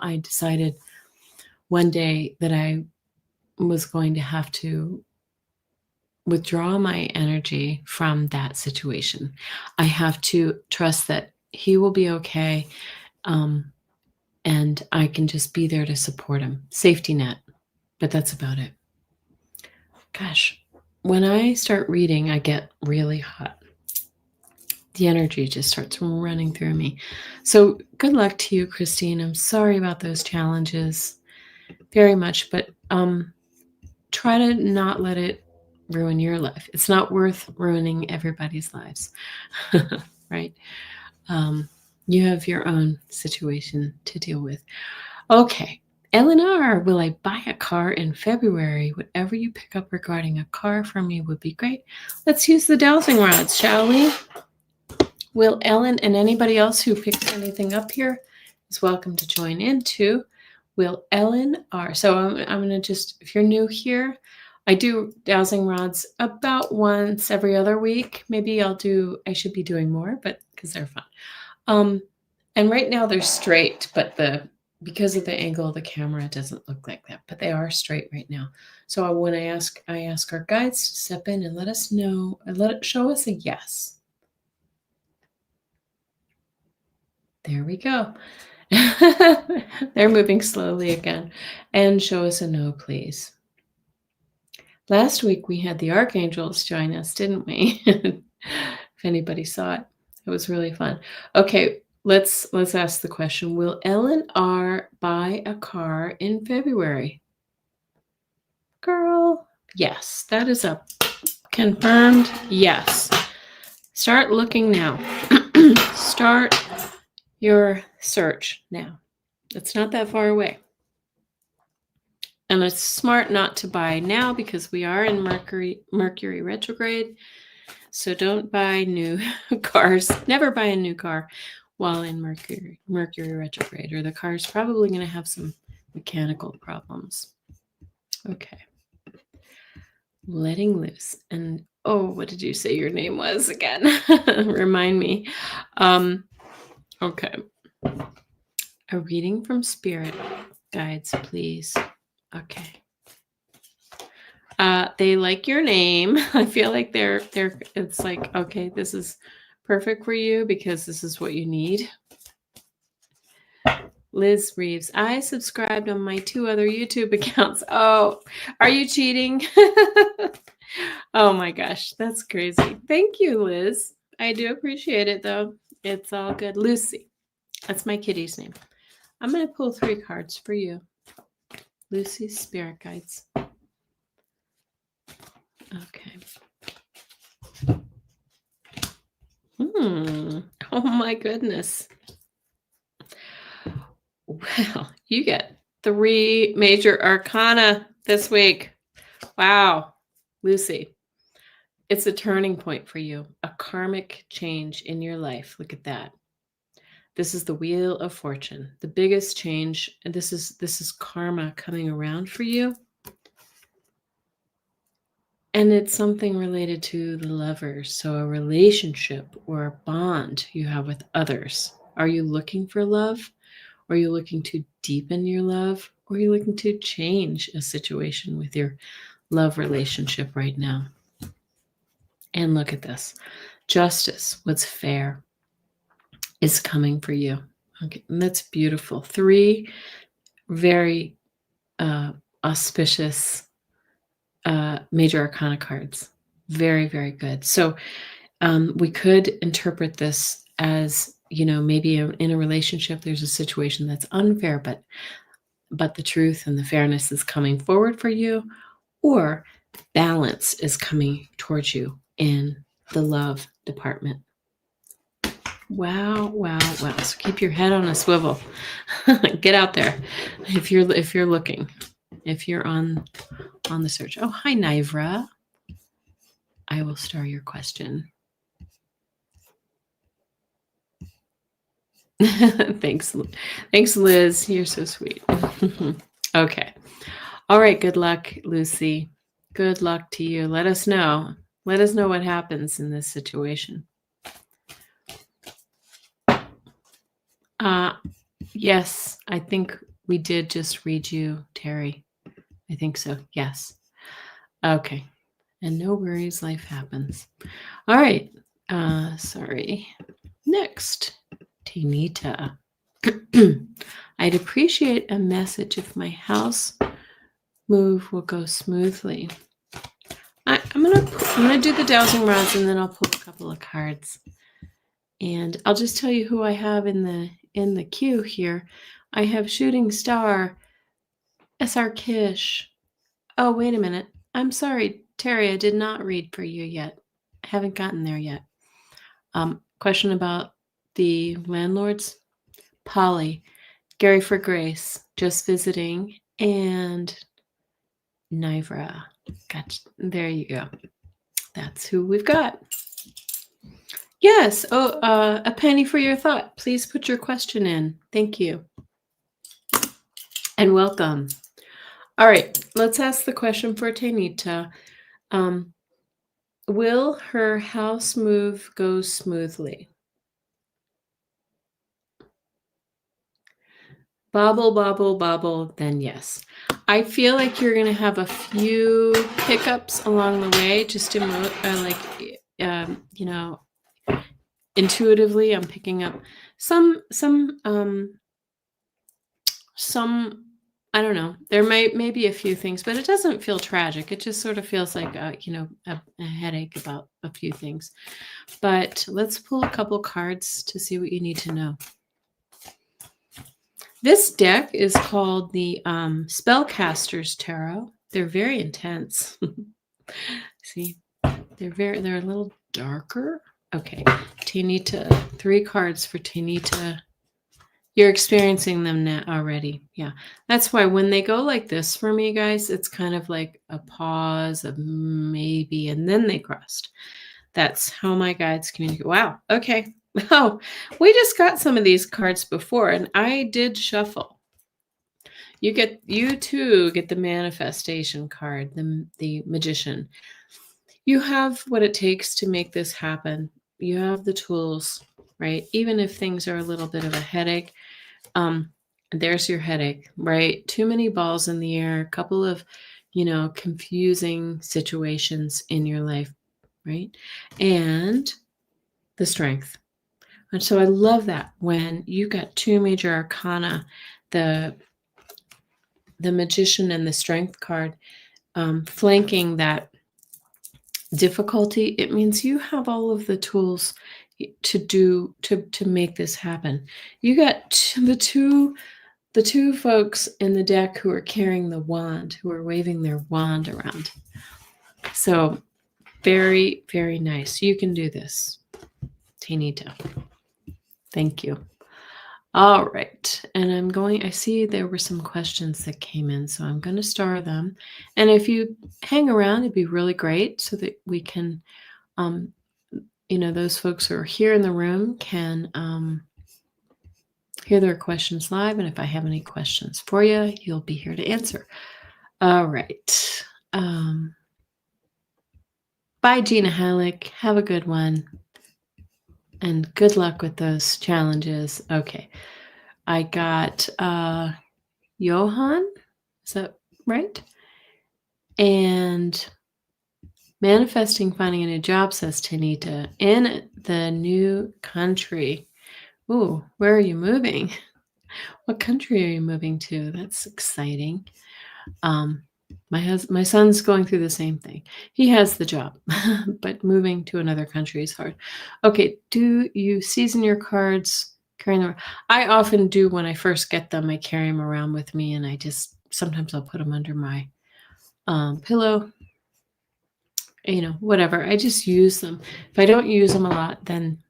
I decided one day that I was going to have to withdraw my energy from that situation. I have to trust that he will be okay. And I can just be there to support him. Safety net. But that's about it. Gosh, when I start reading, I get really hot. The energy just starts running through me. So good luck to you, Christine. I'm sorry about those challenges very much, but try to not let it ruin your life. It's not worth ruining everybody's lives, right? You have your own situation to deal with. Okay. Eleanor, will I buy a car in February? Whatever you pick up regarding a car from me would be great. Let's use the dowsing rods, shall we? Will Ellen and anybody else who picks anything up here is welcome to join in too. Will Ellen are. So I'm going to just, if you're new here, I do dowsing rods about once every other week. Maybe I should be doing more, but because they're fun. And right now they're straight, but because of the angle of the camera, it doesn't look like that, but they are straight right now. So when I ask our guides to step in and let us know, and show us a yes. There we go. They're moving slowly again. And show us a no, please. Last week we had the archangels join us, didn't we? If anybody saw it, it was really fun. Okay. Let's ask the question. Will Ellen R. buy a car in February? Girl, yes, that is a confirmed yes. Start looking now. Start your search now. It's not that far away. And it's smart not to buy now because we are in Mercury retrograde. So don't buy new cars. Never buy a new car while in Mercury retrograde, or the car's probably going to have some mechanical problems. Okay. Letting loose. And what did you say your name was again? Remind me. Okay. A reading from spirit guides, please. Okay. They like your name. I feel like it's like, okay, this is perfect for you because this is what you need. Liz Reeves, I subscribed on my 2 other YouTube accounts. Oh, are you cheating? Oh my gosh, that's crazy. Thank you, Liz. I do appreciate it though. It's all good. Lucy, that's my kitty's name. I'm going to pull 3 cards for you. Lucy's spirit guides. Okay. Oh my goodness. Well, you get 3 major arcana this week. Wow. Lucy, it's a turning point for you, a karmic change in your life. Look at that. This is the Wheel of Fortune, the biggest change. And this is karma coming around for you. And it's something related to the lovers. So a relationship or a bond you have with others. Are you looking for love? Are you looking to deepen your love? Or are you looking to change a situation with your love relationship right now? And look at this. Justice, what's fair, is coming for you. Okay, and that's beautiful. 3 very auspicious major arcana cards. Very, very good. So we could interpret this as, maybe in a relationship, there's a situation that's unfair, but the truth and the fairness is coming forward for you, or balance is coming towards you in the love department. Wow, wow, wow. So keep your head on a swivel. Get out there if you're looking, if you're on the search. Oh, hi, Nivra. I will star your question. Thanks, Liz. You're so sweet. Okay. All right. Good luck, Lucy. Good luck to you. Let us know. Let us know what happens in this situation. Yes, I think we did just read you, Terry. I think so. Yes. Okay. And no worries, life happens. All right. Sorry. Next, Tanita. I'd appreciate a message if my house move will go smoothly. I'm gonna do the dowsing rods, and then I'll pull a couple of cards. And I'll just tell you who I have in the queue here. I have Shooting Star, SR Kish. Oh, wait a minute. I'm sorry, Terry, I did not read for you yet. I haven't gotten there yet. Question about the landlords. Polly, Gary for Grace, just visiting, and Nivra. Gotcha. There you go. That's who we've got. Yes. Oh, a penny for your thought. Please put your question in. Thank you. And welcome. All right. Let's ask the question for Tanita. Will her house move go smoothly? Bobble, bobble, bobble, then yes. I feel like you're going to have a few hiccups along the way, just intuitively I'm picking up some I don't know, there may be a few things, but it doesn't feel tragic. It just sort of feels like a headache about a few things. But let's pull a couple cards to see what you need to know. This deck is called the Spellcasters Tarot. They're very intense. See, they're a little darker. Okay, Tanita, 3 cards for Tanita. You're experiencing them now already. Yeah. That's why when they go like this for me, guys, it's kind of like a pause of maybe, and then they crossed. That's how my guides communicate. Wow. Okay. Oh, we just got some of these cards before, and I did shuffle. You too get the manifestation card, the magician. You have what it takes to make this happen. You have the tools, right? Even if things are a little bit of a headache, there's your headache, right? Too many balls in the air, a couple of, confusing situations in your life, right? And the strength. And so I love that when you got two major arcana, the magician and the strength card, flanking that difficulty, it means you have all of the tools to make this happen. You got the two folks in the deck who are carrying the wand, who are waving their wand around. So very, very nice. You can do this, Tinita. Thank you. All right. And I see there were some questions that came in, so I'm going to star them. And if you hang around, it'd be really great so that we can, those folks who are here in the room can hear their questions live. And if I have any questions for you, you'll be here to answer. All right. Bye, Gina Halleck. Have a good one. And good luck with those challenges. Okay. I got Johan. Is that right? And manifesting finding a new job, says Tanita, in the new country. Ooh, where are you moving? What country are you moving to? That's exciting. My son's going through the same thing. He has the job, but moving to another country is hard. Okay, do you season your cards, carrying them? I often do when I first get them. I carry them around with me, and sometimes I'll put them under my pillow. Whatever. I just use them. If I don't use them a lot, then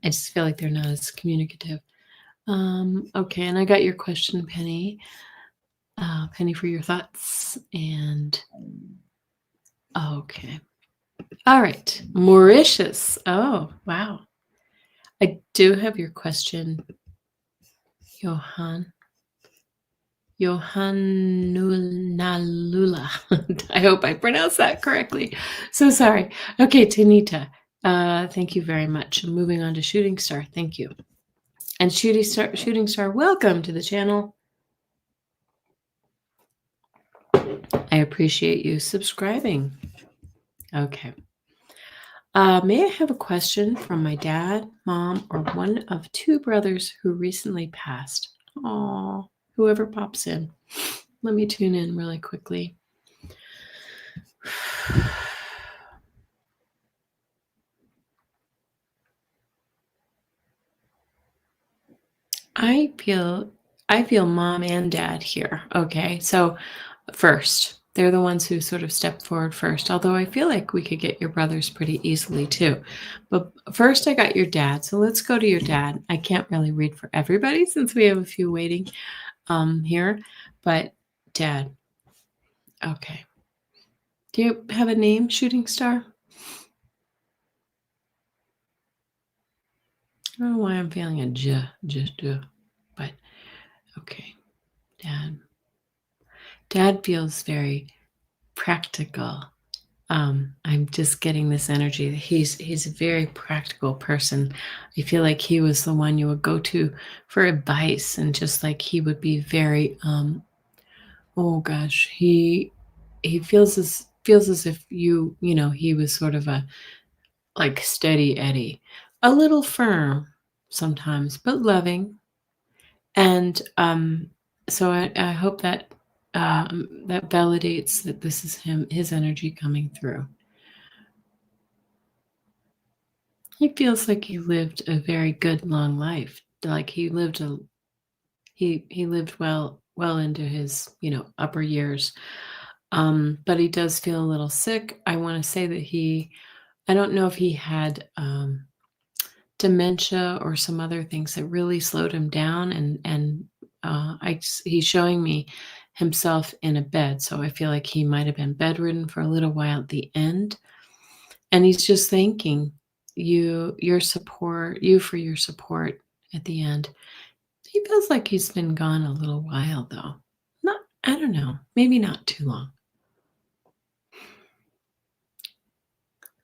I just feel like they're not as communicative. Okay, and I got your question, Penny. Penny, for your thoughts. And okay. All right. Mauritius. Oh, wow. I do have your question, Johan. Johanulnalula. I hope I pronounced that correctly. So sorry. Okay, Tanita. Thank you very much. Moving on to Shooting Star. Thank you. And Shooting Star, welcome to the channel. I appreciate you subscribing. Okay. May I have a question from my dad, mom, or one of two brothers who recently passed? Aw, whoever pops in. Let me tune in really quickly. I feel mom and dad here. Okay. So first, they're the ones who sort of stepped forward first, although I feel like we could get your brothers pretty easily too. But first I got your dad. So let's go to your dad. I can't really read for everybody since we have a few waiting here, but dad. Okay. Do you have a name, Shooting Star? I don't know why I'm feeling a just but okay. Dad feels very practical. I'm just getting this energy. He's a very practical person. I feel like he was the one you would go to for advice, and just like he would be very oh gosh, he feels as if he was sort of a like steady Eddie, a little firm sometimes, but loving. And so I hope that that validates that this is his energy coming through. He feels like he lived a very good long life. Like he lived well into his upper years. But he does feel a little sick. I want to say that I don't know if he had dementia or some other things that really slowed him down, and he's showing me himself in a bed, so I feel like he might have been bedridden for a little while at the end, and he's just thanking you for your support at the end. He feels like he's been gone a little while, though. Not I don't know, maybe not too long.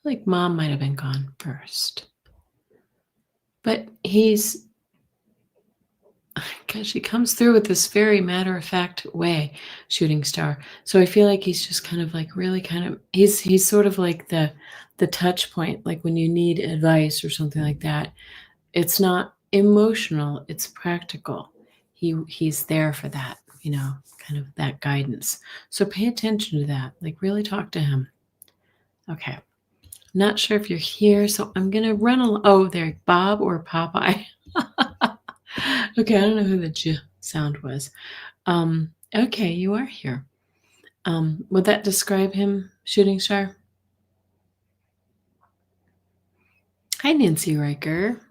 Like mom might have been gone first. But gosh, he comes through with this very matter-of-fact way, shooting star. So I feel like he's just kind of like really kind of he's sort of like the touch point, like when you need advice or something like that. It's not emotional, it's practical. He's there for that, kind of that guidance. So pay attention to that. Like really talk to him. Okay. Not sure if you're here, so I'm gonna run oh, there, Bob or Popeye. Okay, I don't know who the J sound was. Okay, you are here. Would that describe him, shooting star? Hi, Nancy Riker.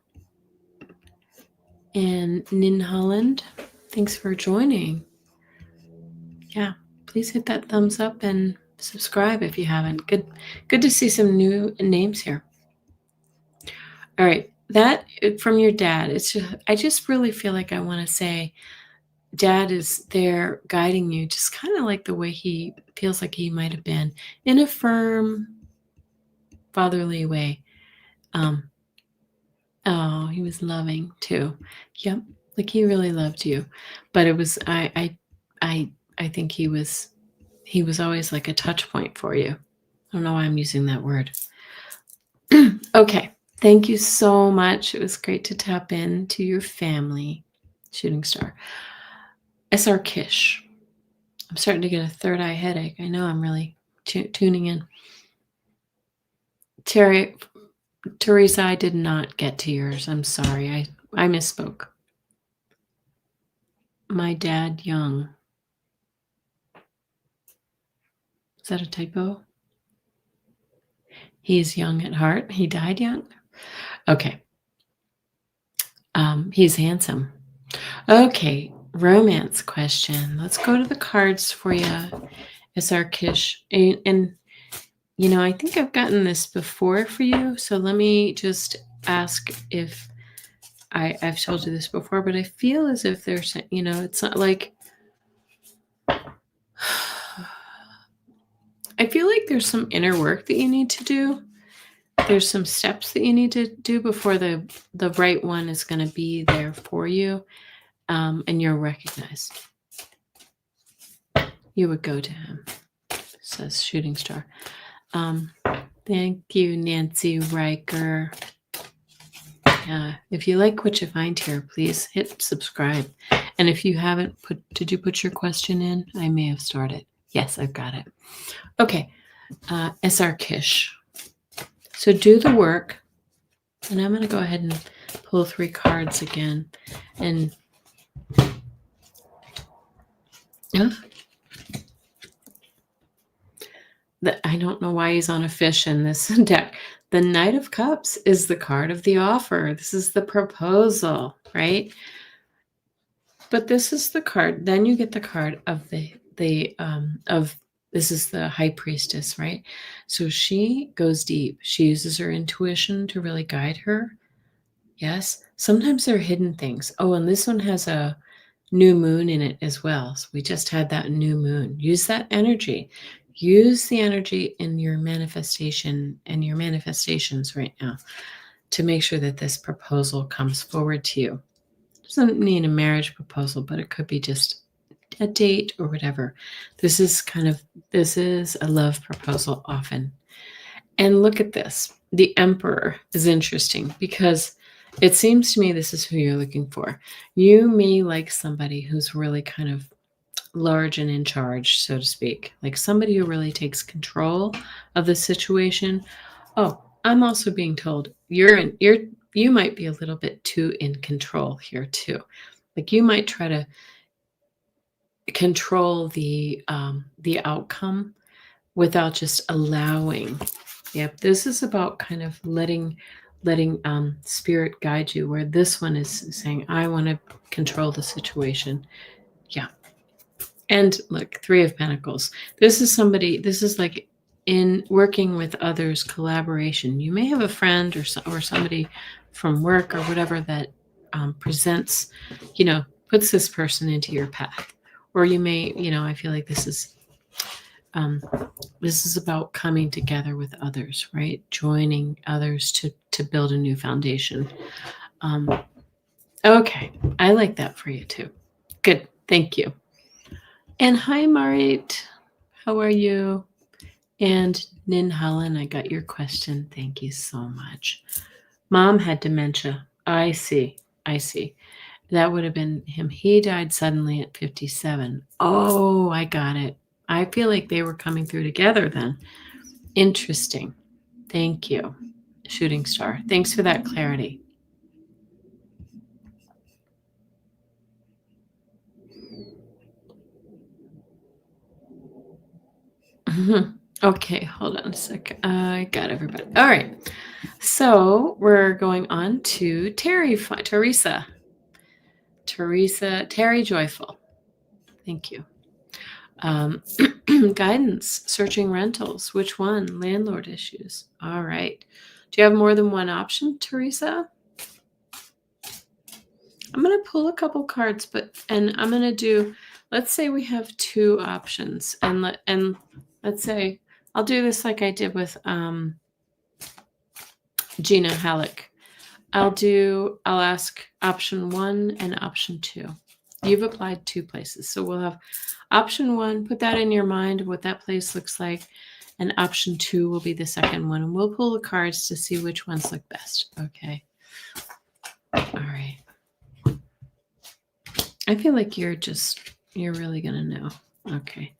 And Nin Holland, thanks for joining. Yeah, please hit that thumbs up and subscribe if you haven't. Good to see some new names here. All right, that from your dad. I just really feel like I want to say dad is there guiding you, just kind of like the way he feels like he might have been in a firm, fatherly way. Oh, he was loving too. Yep, like he really loved you, but it was I think he was always like a touch point for you. I don't know why I'm using that word. Okay, thank you so much. It was great to tap into your family, shooting star. SR Kish. I'm starting to get a third eye headache. I know I'm really tuning in. Teresa, I did not get to yours. I'm sorry. I misspoke. My dad young. Is that a typo? He is young at heart. He died young? Okay. He's handsome. Okay, romance question. Let's go to the cards for you, SR Kish. And I think I've gotten this before for you, so let me just ask if I've told you this before, but I feel as if there's, it's not like, I feel like there's some inner work that you need to do. There's some steps that you need to do before the right one is going to be there for you, and you're recognized. You would go to him, says shooting star. Thank you, Nancy Riker. If you like what you find here, please hit subscribe. And if you haven't did you put your question in? I may have started. Yes, I've got it. Okay, SR Kish. So do the work. And I'm going to go ahead and pull 3 cards again. And I don't know why he's on a fish in this deck. The Knight of Cups is the card of the offer. This is the proposal, right? But this is the card. Then you get the card of this is the High Priestess, right? So she goes deep. She uses her intuition to really guide her. Yes. Sometimes they're hidden things. Oh, and this one has a new moon in it as well. So we just had that new moon. Use that energy. Use the energy in your manifestation and your manifestations right now to make sure that this proposal comes forward to you. It doesn't mean a marriage proposal, but it could be just a date or whatever. This is a love proposal often. And look at this. The Emperor is interesting because it seems to me this is who you're looking for. You may like somebody who's really kind of large and in charge, so to speak, like somebody who really takes control of the situation. Oh, I'm also being told you might be a little bit too in control here too. Like you might try to control the outcome without just allowing. Yep, this is about kind of letting letting spirit guide you, where this one is saying, I want to control the situation. Yeah. And look, Three of Pentacles. This is like in working with others, collaboration. You may have a friend or somebody from work or whatever that presents, puts this person into your path. Or you may, I feel like this is about coming together with others, right? Joining others to build a new foundation. Okay, I like that for you too. Good, thank you. And hi, Marit. How are you? And Nin Helen, I got your question. Thank you so much. Mom had dementia. I see. That would have been him. He died suddenly at 57. Oh, I got it. I feel like they were coming through together then. Interesting. Thank you, Shooting Star. Thanks for that clarity. Okay, hold on a second. I got everybody. All right. So we're going on to Teresa, Terry Joyful. Thank you. Guidance, searching rentals. Which one? Landlord issues. All right. Do you have more than one option, Teresa? I'm going to pull a couple cards, and I'm going to do, let's say we have two options, and let's say I'll do this like I did with Gina Halleck. I'll ask option 1 and option 2. You've applied 2 places. So we'll have option 1, put that in your mind, what that place looks like. And option 2 will be the second one. And we'll pull the cards to see which ones look best. Okay. All right. I feel like you're really going to know. Okay.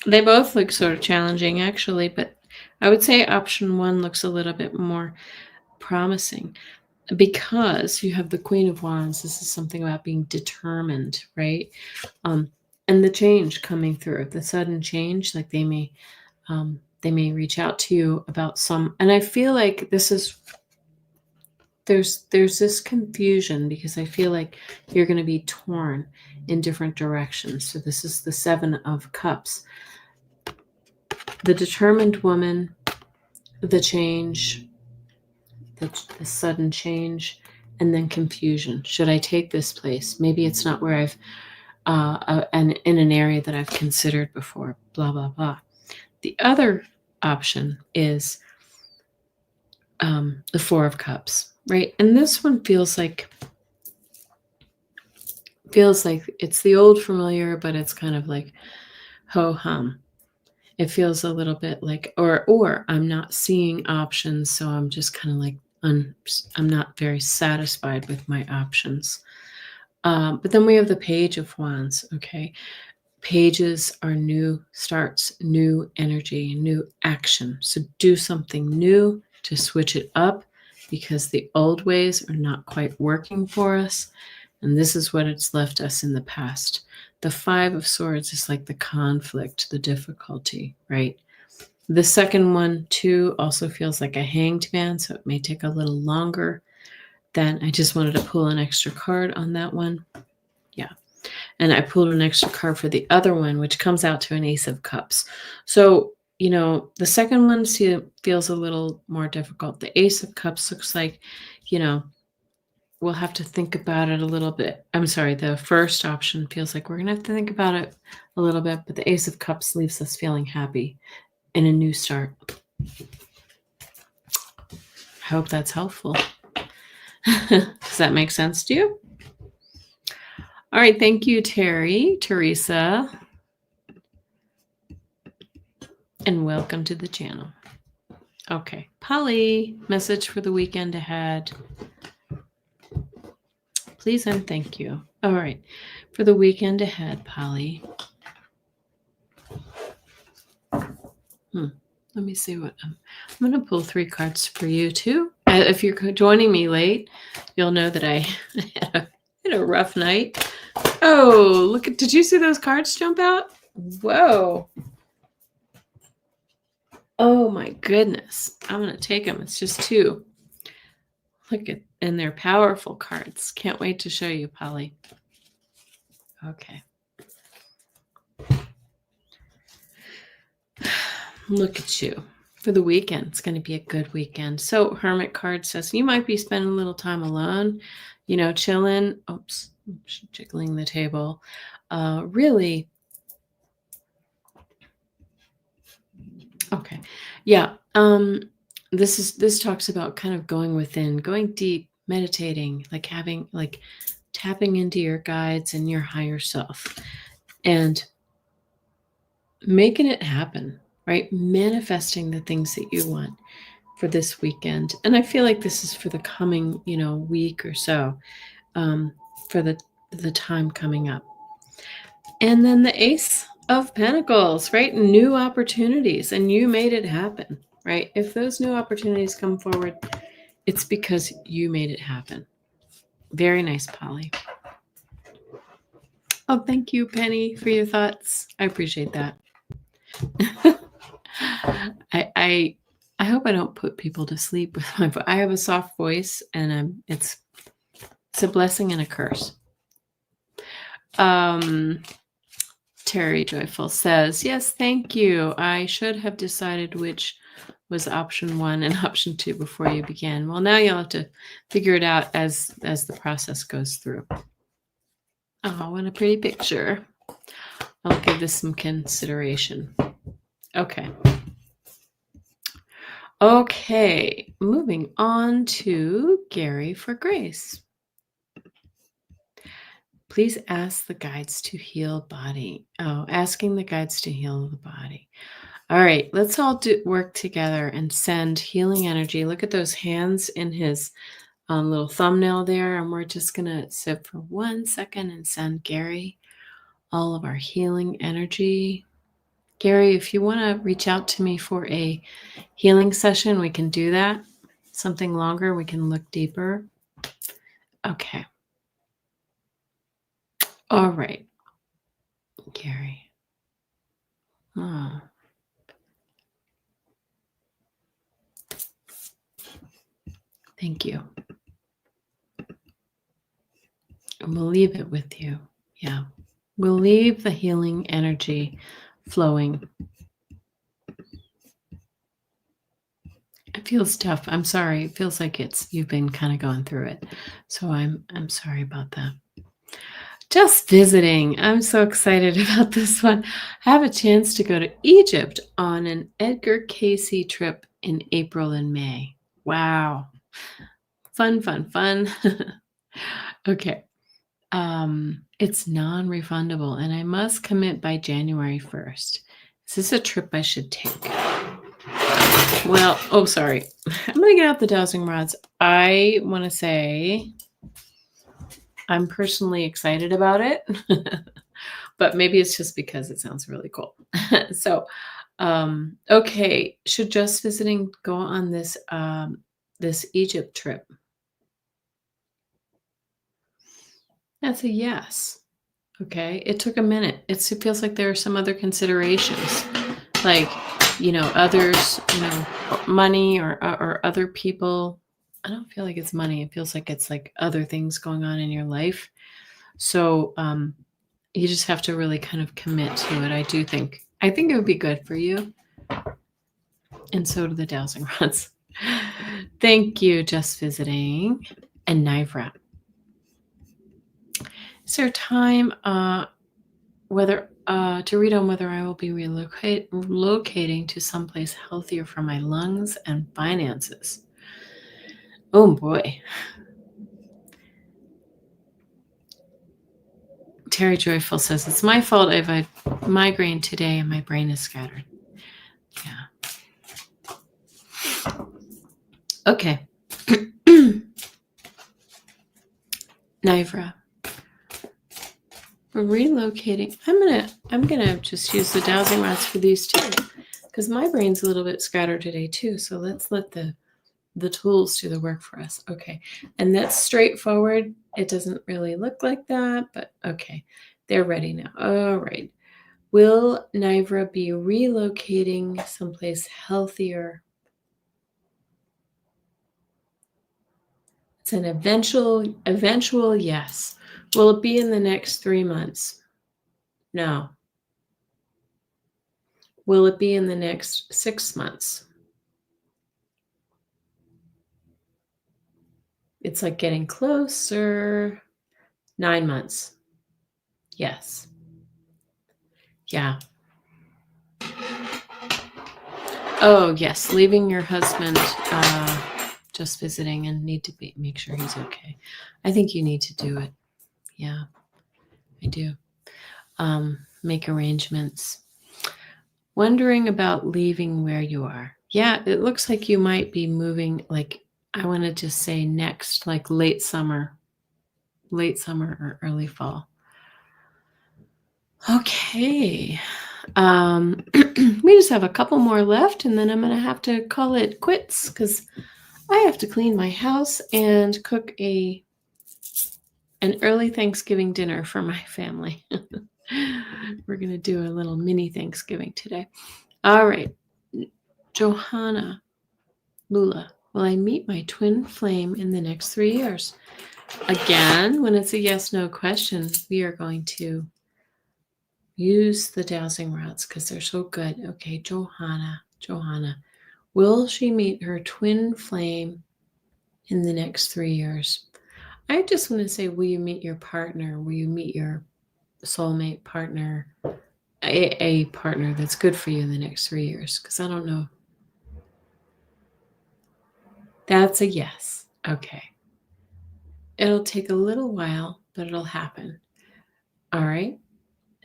They both look sort of challenging, actually, but I would say option 1 looks a little bit more promising because you have the Queen of Wands. This is something about being determined, right? And the change coming through, the sudden change, like they may reach out to you about and I feel like there's this confusion because I feel like you're going to be torn in different directions. So this is the 7 of Cups. The determined woman, the change, the sudden change, and then confusion. Should I take this place? Maybe it's not where I've, in an area that I've considered before, blah, blah, blah. The other option is the 4 of Cups, right? And this one feels like it's the old familiar, but it's kind of like ho-hum. It feels a little bit like, or I'm not seeing options, so I'm just kind of like, I'm not very satisfied with my options. But then we have the Page of Wands, okay? Pages are new starts, new energy, new action. So do something new to switch it up because the old ways are not quite working for us. And this is what it's left us in the past. The 5 of Swords is like the conflict, the difficulty, right? The second one, too, also feels like a hanged man, so it may take a little longer. Then I just wanted to pull an extra card on that one. Yeah. And I pulled an extra card for the other one, which comes out to an Ace of Cups. So, the second one feels a little more difficult. The Ace of Cups looks like, we'll have to think about it a little bit. I'm sorry, the first option feels like we're going to have to think about it a little bit, but the Ace of Cups leaves us feeling happy in a new start. I hope that's helpful. Does that make sense to you? All right, thank you, Teresa. And welcome to the channel. Okay, Polly, message for the weekend ahead. Please and thank you. All right, for the weekend ahead, Polly. Let me see what I'm going to pull 3 cards for you too. If you're joining me late, you'll know that I had a rough night. Oh, look at, did you see those cards jump out? Whoa. Oh my goodness. I'm going to take them. It's just 2. Look at, and they're powerful cards. Can't wait to show you, Polly. Okay. Look at you. For the weekend, it's going to be a good weekend. So Hermit card says you might be spending a little time alone, chilling. Oops, jiggling the table. Really. Okay. Yeah. This talks about kind of going within, going deep, meditating, tapping into your guides and your higher self and making it happen, right? Manifesting the things that you want for this weekend. And I feel like this is for the coming, week or so, for the time coming up. And then the Ace of Pentacles, right? New opportunities, and you made it happen, right? If those new opportunities come forward, it's because you made it happen. Very nice, Polly. Oh, thank you, Penny, for your thoughts. I appreciate that. I hope I don't put people to sleep with my voice. I have a soft voice, and it's a blessing and a curse. Terry Joyful says, yes, thank you. I should have decided which was option 1 and option 2 before you began. Well, now you'll have to figure it out as the process goes through. Oh, what a pretty picture. I'll give this some consideration. Okay. Okay, moving on to Gary for Grace. Please ask the guides to heal body. Oh, asking the guides to heal the body. All right, let's all work together and send healing energy. Look at those hands in his little thumbnail there. And we're just going to sit for 1 second and send Gary all of our healing energy. Gary, if you want to reach out to me for a healing session, we can do that. Something longer, we can look deeper. Okay. All right, Gary. Oh. Thank you. And we'll leave it with you. Yeah. We'll leave the healing energy flowing. It feels tough. I'm sorry. It feels like you've been kind of going through it. So I'm sorry about that. Just visiting. I'm so excited about this one. I have a chance to go to Egypt on an Edgar Cayce trip in April and May. Wow. Fun, fun, fun. Okay. It's non-refundable and I must commit by January 1st. Is this a trip I should take? Well, oh, sorry. I'm going to get out the dowsing rods. I want to say I'm personally excited about it, but maybe it's just because it sounds really cool. So, okay. Should Just Visiting go on this Egypt trip? That's a yes. Okay. It took a minute. It feels like there are some other considerations, like, others, money or other people. I don't feel like it's money. It feels like it's like other things going on in your life. So you just have to really kind of commit to it. I think it would be good for you. And so do the dowsing rods. Thank you, Just Visiting. And Nivra. Is there time to read on whether I will be relocating to someplace healthier for my lungs and finances? Oh boy. Terry Joyful says, it's my fault I've had migraine today and my brain is scattered. Yeah. Okay. Nivra. We're relocating. I'm gonna just use the dowsing rods for these too, because my brain's a little bit scattered today too. So let's let the the tools do the work for us. Okay. And that's straightforward. It doesn't really look like that, but okay. They're ready now. All right. Will Nivra be relocating someplace healthier? It's an eventual yes. Will it be in the next 3 months? No. Will it be in the next 6 months? It's like getting closer. 9 months. Yes. Yeah. Oh, yes. Leaving your husband, just visiting and need to make sure he's okay. I think you need to do it. Yeah, I do. Make arrangements. Wondering about leaving where you are. Yeah, it looks like you might be moving, like, I want to just say next, like late summer or early fall. Okay. We just have a couple more left, and then I'm going to have to call it quits because I have to clean my house and cook an early Thanksgiving dinner for my family. We're going to do a little mini Thanksgiving today. All right. Johanna Lula, will I meet my twin flame in the next 3 years? Again, when it's a yes/no question, we are going to use the dowsing rods because they're so good. Okay, Johanna, will she meet her twin flame in the next 3 years? I just want to say, will you meet your partner? Will you meet your soulmate partner, a partner that's good for you in the next 3 years? Because I don't know. That's a yes. Okay. It'll take a little while, but it'll happen. All right.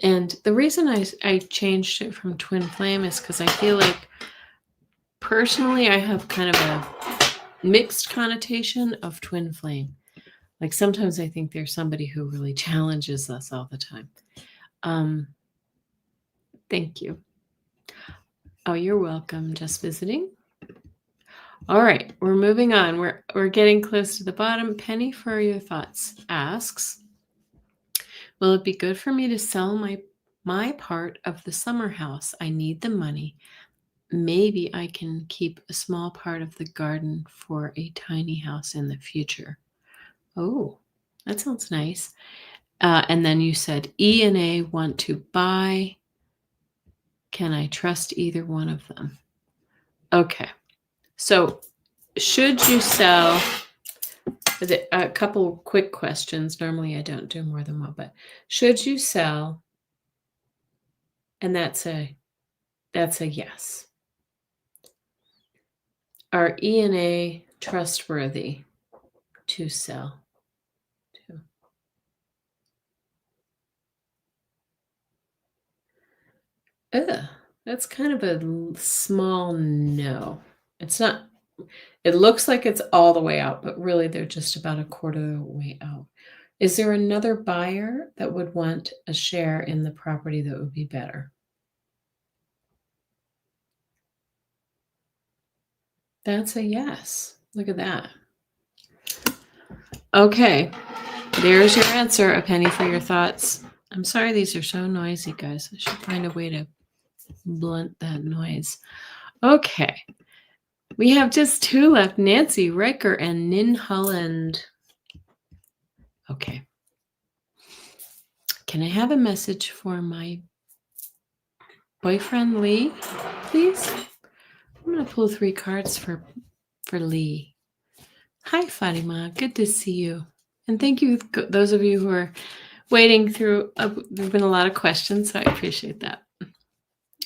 And the reason I changed it from twin flame is because I feel like personally I have kind of a mixed connotation of twin flame. Like sometimes I think there's somebody who really challenges us all the time. Thank you. Oh, you're welcome. Just visiting. All right, we're moving on. We're getting close to the bottom. Penny for your thoughts asks, will it be good for me to sell my part of the summer house? I need the money. Maybe I can keep a small part of the garden for a tiny house in the future. Oh, that sounds nice. And then you said E and A want to buy. Can I trust either one of them? Okay. So should you sell? A couple quick questions. Normally I don't do more than one, but should you sell? And that's a yes. Are E and A trustworthy to sell to? That's kind of a small no. It's not. It looks like it's all the way out, but really they're just about a quarter of the way out. Is there another buyer that would want a share in the property that would be better? That's a yes. Look at that. Okay. There's your answer, a penny for your thoughts. I'm sorry these are so noisy, guys. I should find a way to blunt that noise. Okay. We have just 2 left, Nancy Riker and Nin Holland. Okay. Can I have a message for my boyfriend, Lee, please? I'm going to pull 3 cards for Lee. Hi, Fatima. Good to see you. And thank you, those of you who are waiting through. There have been a lot of questions, so I appreciate that.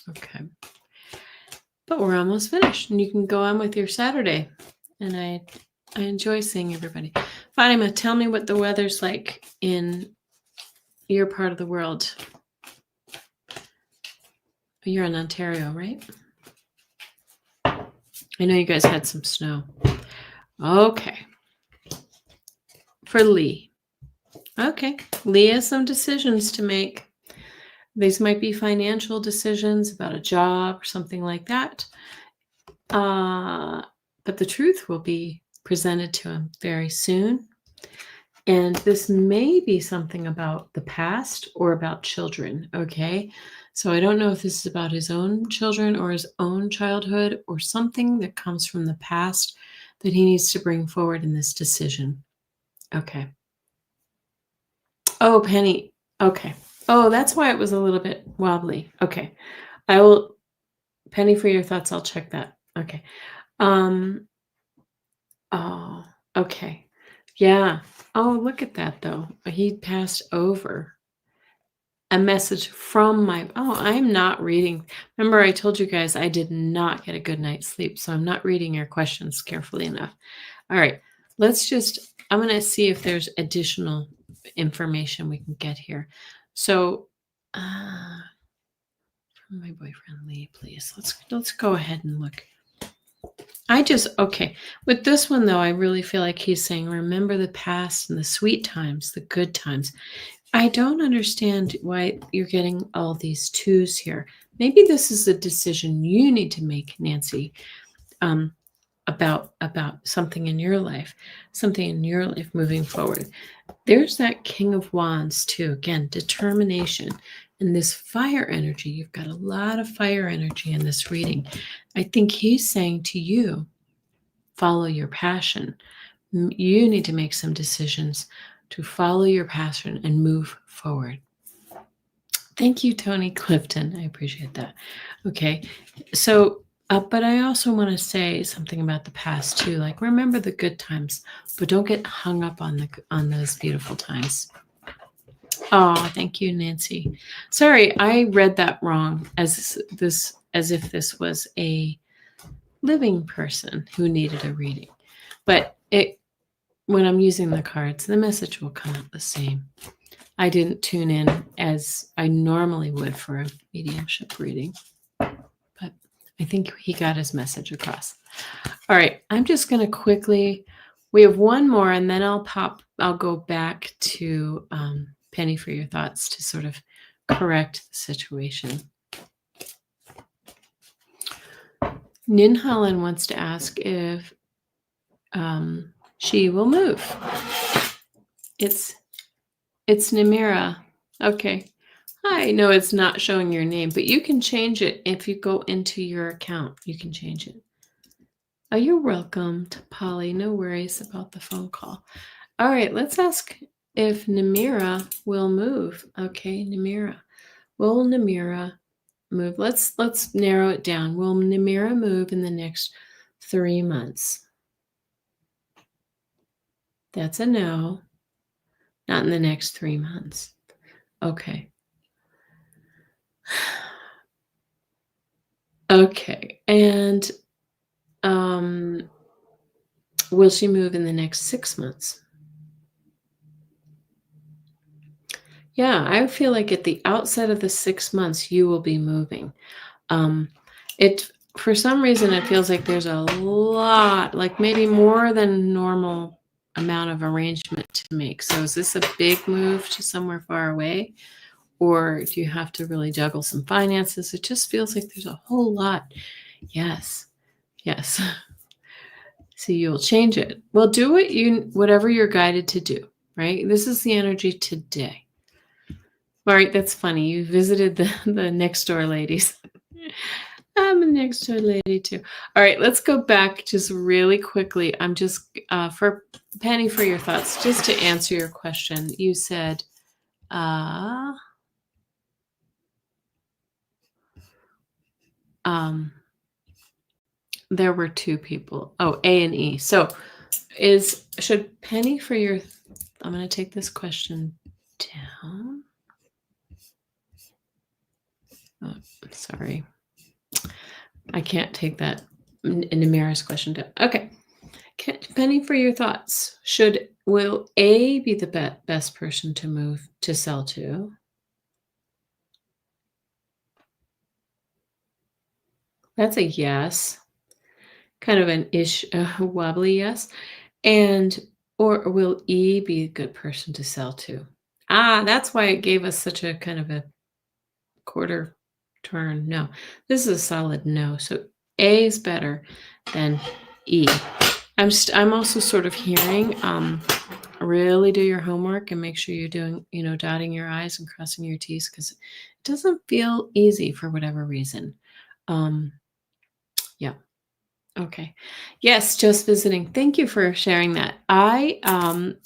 Okay. But we're almost finished, and you can go on with your Saturday. And I enjoy seeing everybody. Fatima, tell me what the weather's like in your part of the world. You're in Ontario, right? I know you guys had some snow. Okay. For Lee. Okay. Lee has some decisions to make. These might be financial decisions about a job or something like that. But but the truth will be presented to him very soon. And this may be something about the past or about children, okay? So I don't know if this is about his own children or his own childhood or something that comes from the past that he needs to bring forward in this decision. Okay. Oh, Penny. Okay. Oh, that's why it was a little bit wobbly. Okay. I will Penny for your thoughts. I'll check that. Okay. Um oh, okay. Yeah. Oh, look at that though. He passed over. A message from my I'm not reading. Remember, I told you guys I did not get a good night's sleep, so I'm not reading your questions carefully enough. All right, I'm going to see if there's additional information we can get here. So, from my boyfriend Lee, please. Let's go ahead and look. Okay. With this one though, I really feel like he's saying, remember the past and the sweet times, the good times. I don't understand why you're getting all these twos here. Maybe this is a decision you need to make, Nancy, about something in your life moving forward. There's that King of Wands too. Again, determination and this fire energy. You've got a lot of fire energy in this reading. I think he's saying to you, follow your passion. You need to make some decisions to follow your passion and move forward. Thank you, Tony Clifton. I appreciate that. Okay. So, but I also want to say something about the past too. Like, remember the good times, but don't get hung up on those beautiful times. Oh, thank you, Nancy. Sorry, I read that wrong as if this was a living person who needed a reading. But when I'm using the cards, the message will come out the same. I didn't tune in as I normally would for a mediumship reading, but I think he got his message across. All right, I'm just going to we have one more, and then I'll go back to Penny for your thoughts to sort of correct the situation. Ninhallen wants to ask if she will move. It's Namira. Okay. I know it's not showing your name, but you can change it if you go into your account. You can change it. Oh, you're welcome, to Polly. No worries about the phone call. All right, let's ask if Namira will move. Okay, Namira. Will Namira move? Let's narrow it down. Will Namira move in the next 3 months? That's a no. Not in the next 3 months. Okay. Okay. And will she move in the next 6 months? Yeah, I feel like at the outset of the 6 months, you will be moving. For some reason, it feels like there's a lot, like maybe more than normal amount of arrangement to make. So is this a big move to somewhere far away? Or do you have to really juggle some finances? It just feels like there's a whole lot. Yes. So you'll change it. Well, do whatever you're guided to do, right? This is the energy today. All right, that's funny. You visited the next door ladies. I'm a next door lady too. All right, let's go back just really quickly. I'm just for Penny for your thoughts, just to answer your question. You said there were 2 people. Oh, A and E. So should Penny for your I'm going to take this question down. Oh, sorry. I can't take that Namira's question down. Okay. Penny for your thoughts. Will A be the best person to sell to? That's a yes. Kind of an wobbly yes. Or will E be a good person to sell to? That's why it gave us such a kind of a quarter turn. No, this is a solid no. So A is better than E. I'm also sort of hearing, really do your homework and make sure you're doing, dotting your I's and crossing your T's, because it doesn't feel easy for whatever reason. Yeah. Okay. Yes, just visiting. Thank you for sharing that. I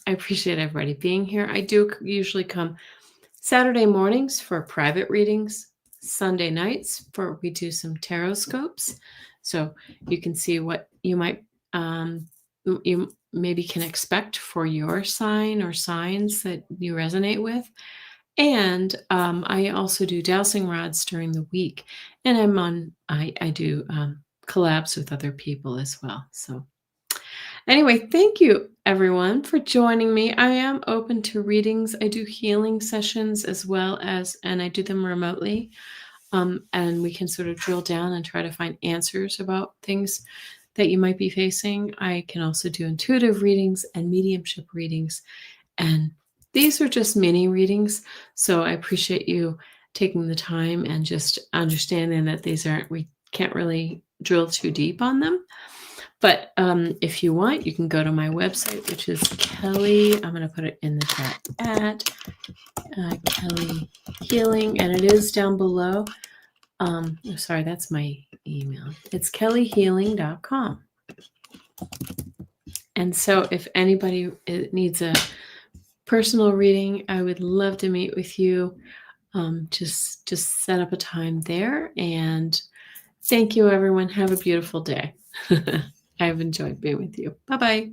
appreciate everybody being here. I do usually come Saturday mornings for private readings, Sunday nights for we do some tarot scopes. So you can see what you might you maybe can expect for your sign or signs that you resonate with. And I also do dowsing rods during the week, and I do collabs with other people as well. So anyway, thank you everyone for joining me. I am open to readings. I do healing sessions as well as, and I do them remotely. And we can sort of drill down and try to find answers about things that you might be facing. I can also do intuitive readings and mediumship readings. And these are just mini readings. So I appreciate you taking the time and just understanding that we can't really drill too deep on them. But if you want, you can go to my website, which is Kelly. I'm going to put it in the chat at Kelly Healing, and it is down below. Sorry, that's my email. It's kellyhealing.com. And so if anybody needs a personal reading, I would love to meet with you. Just set up a time there. And thank you, everyone. Have a beautiful day. I've enjoyed being with you. Bye-bye.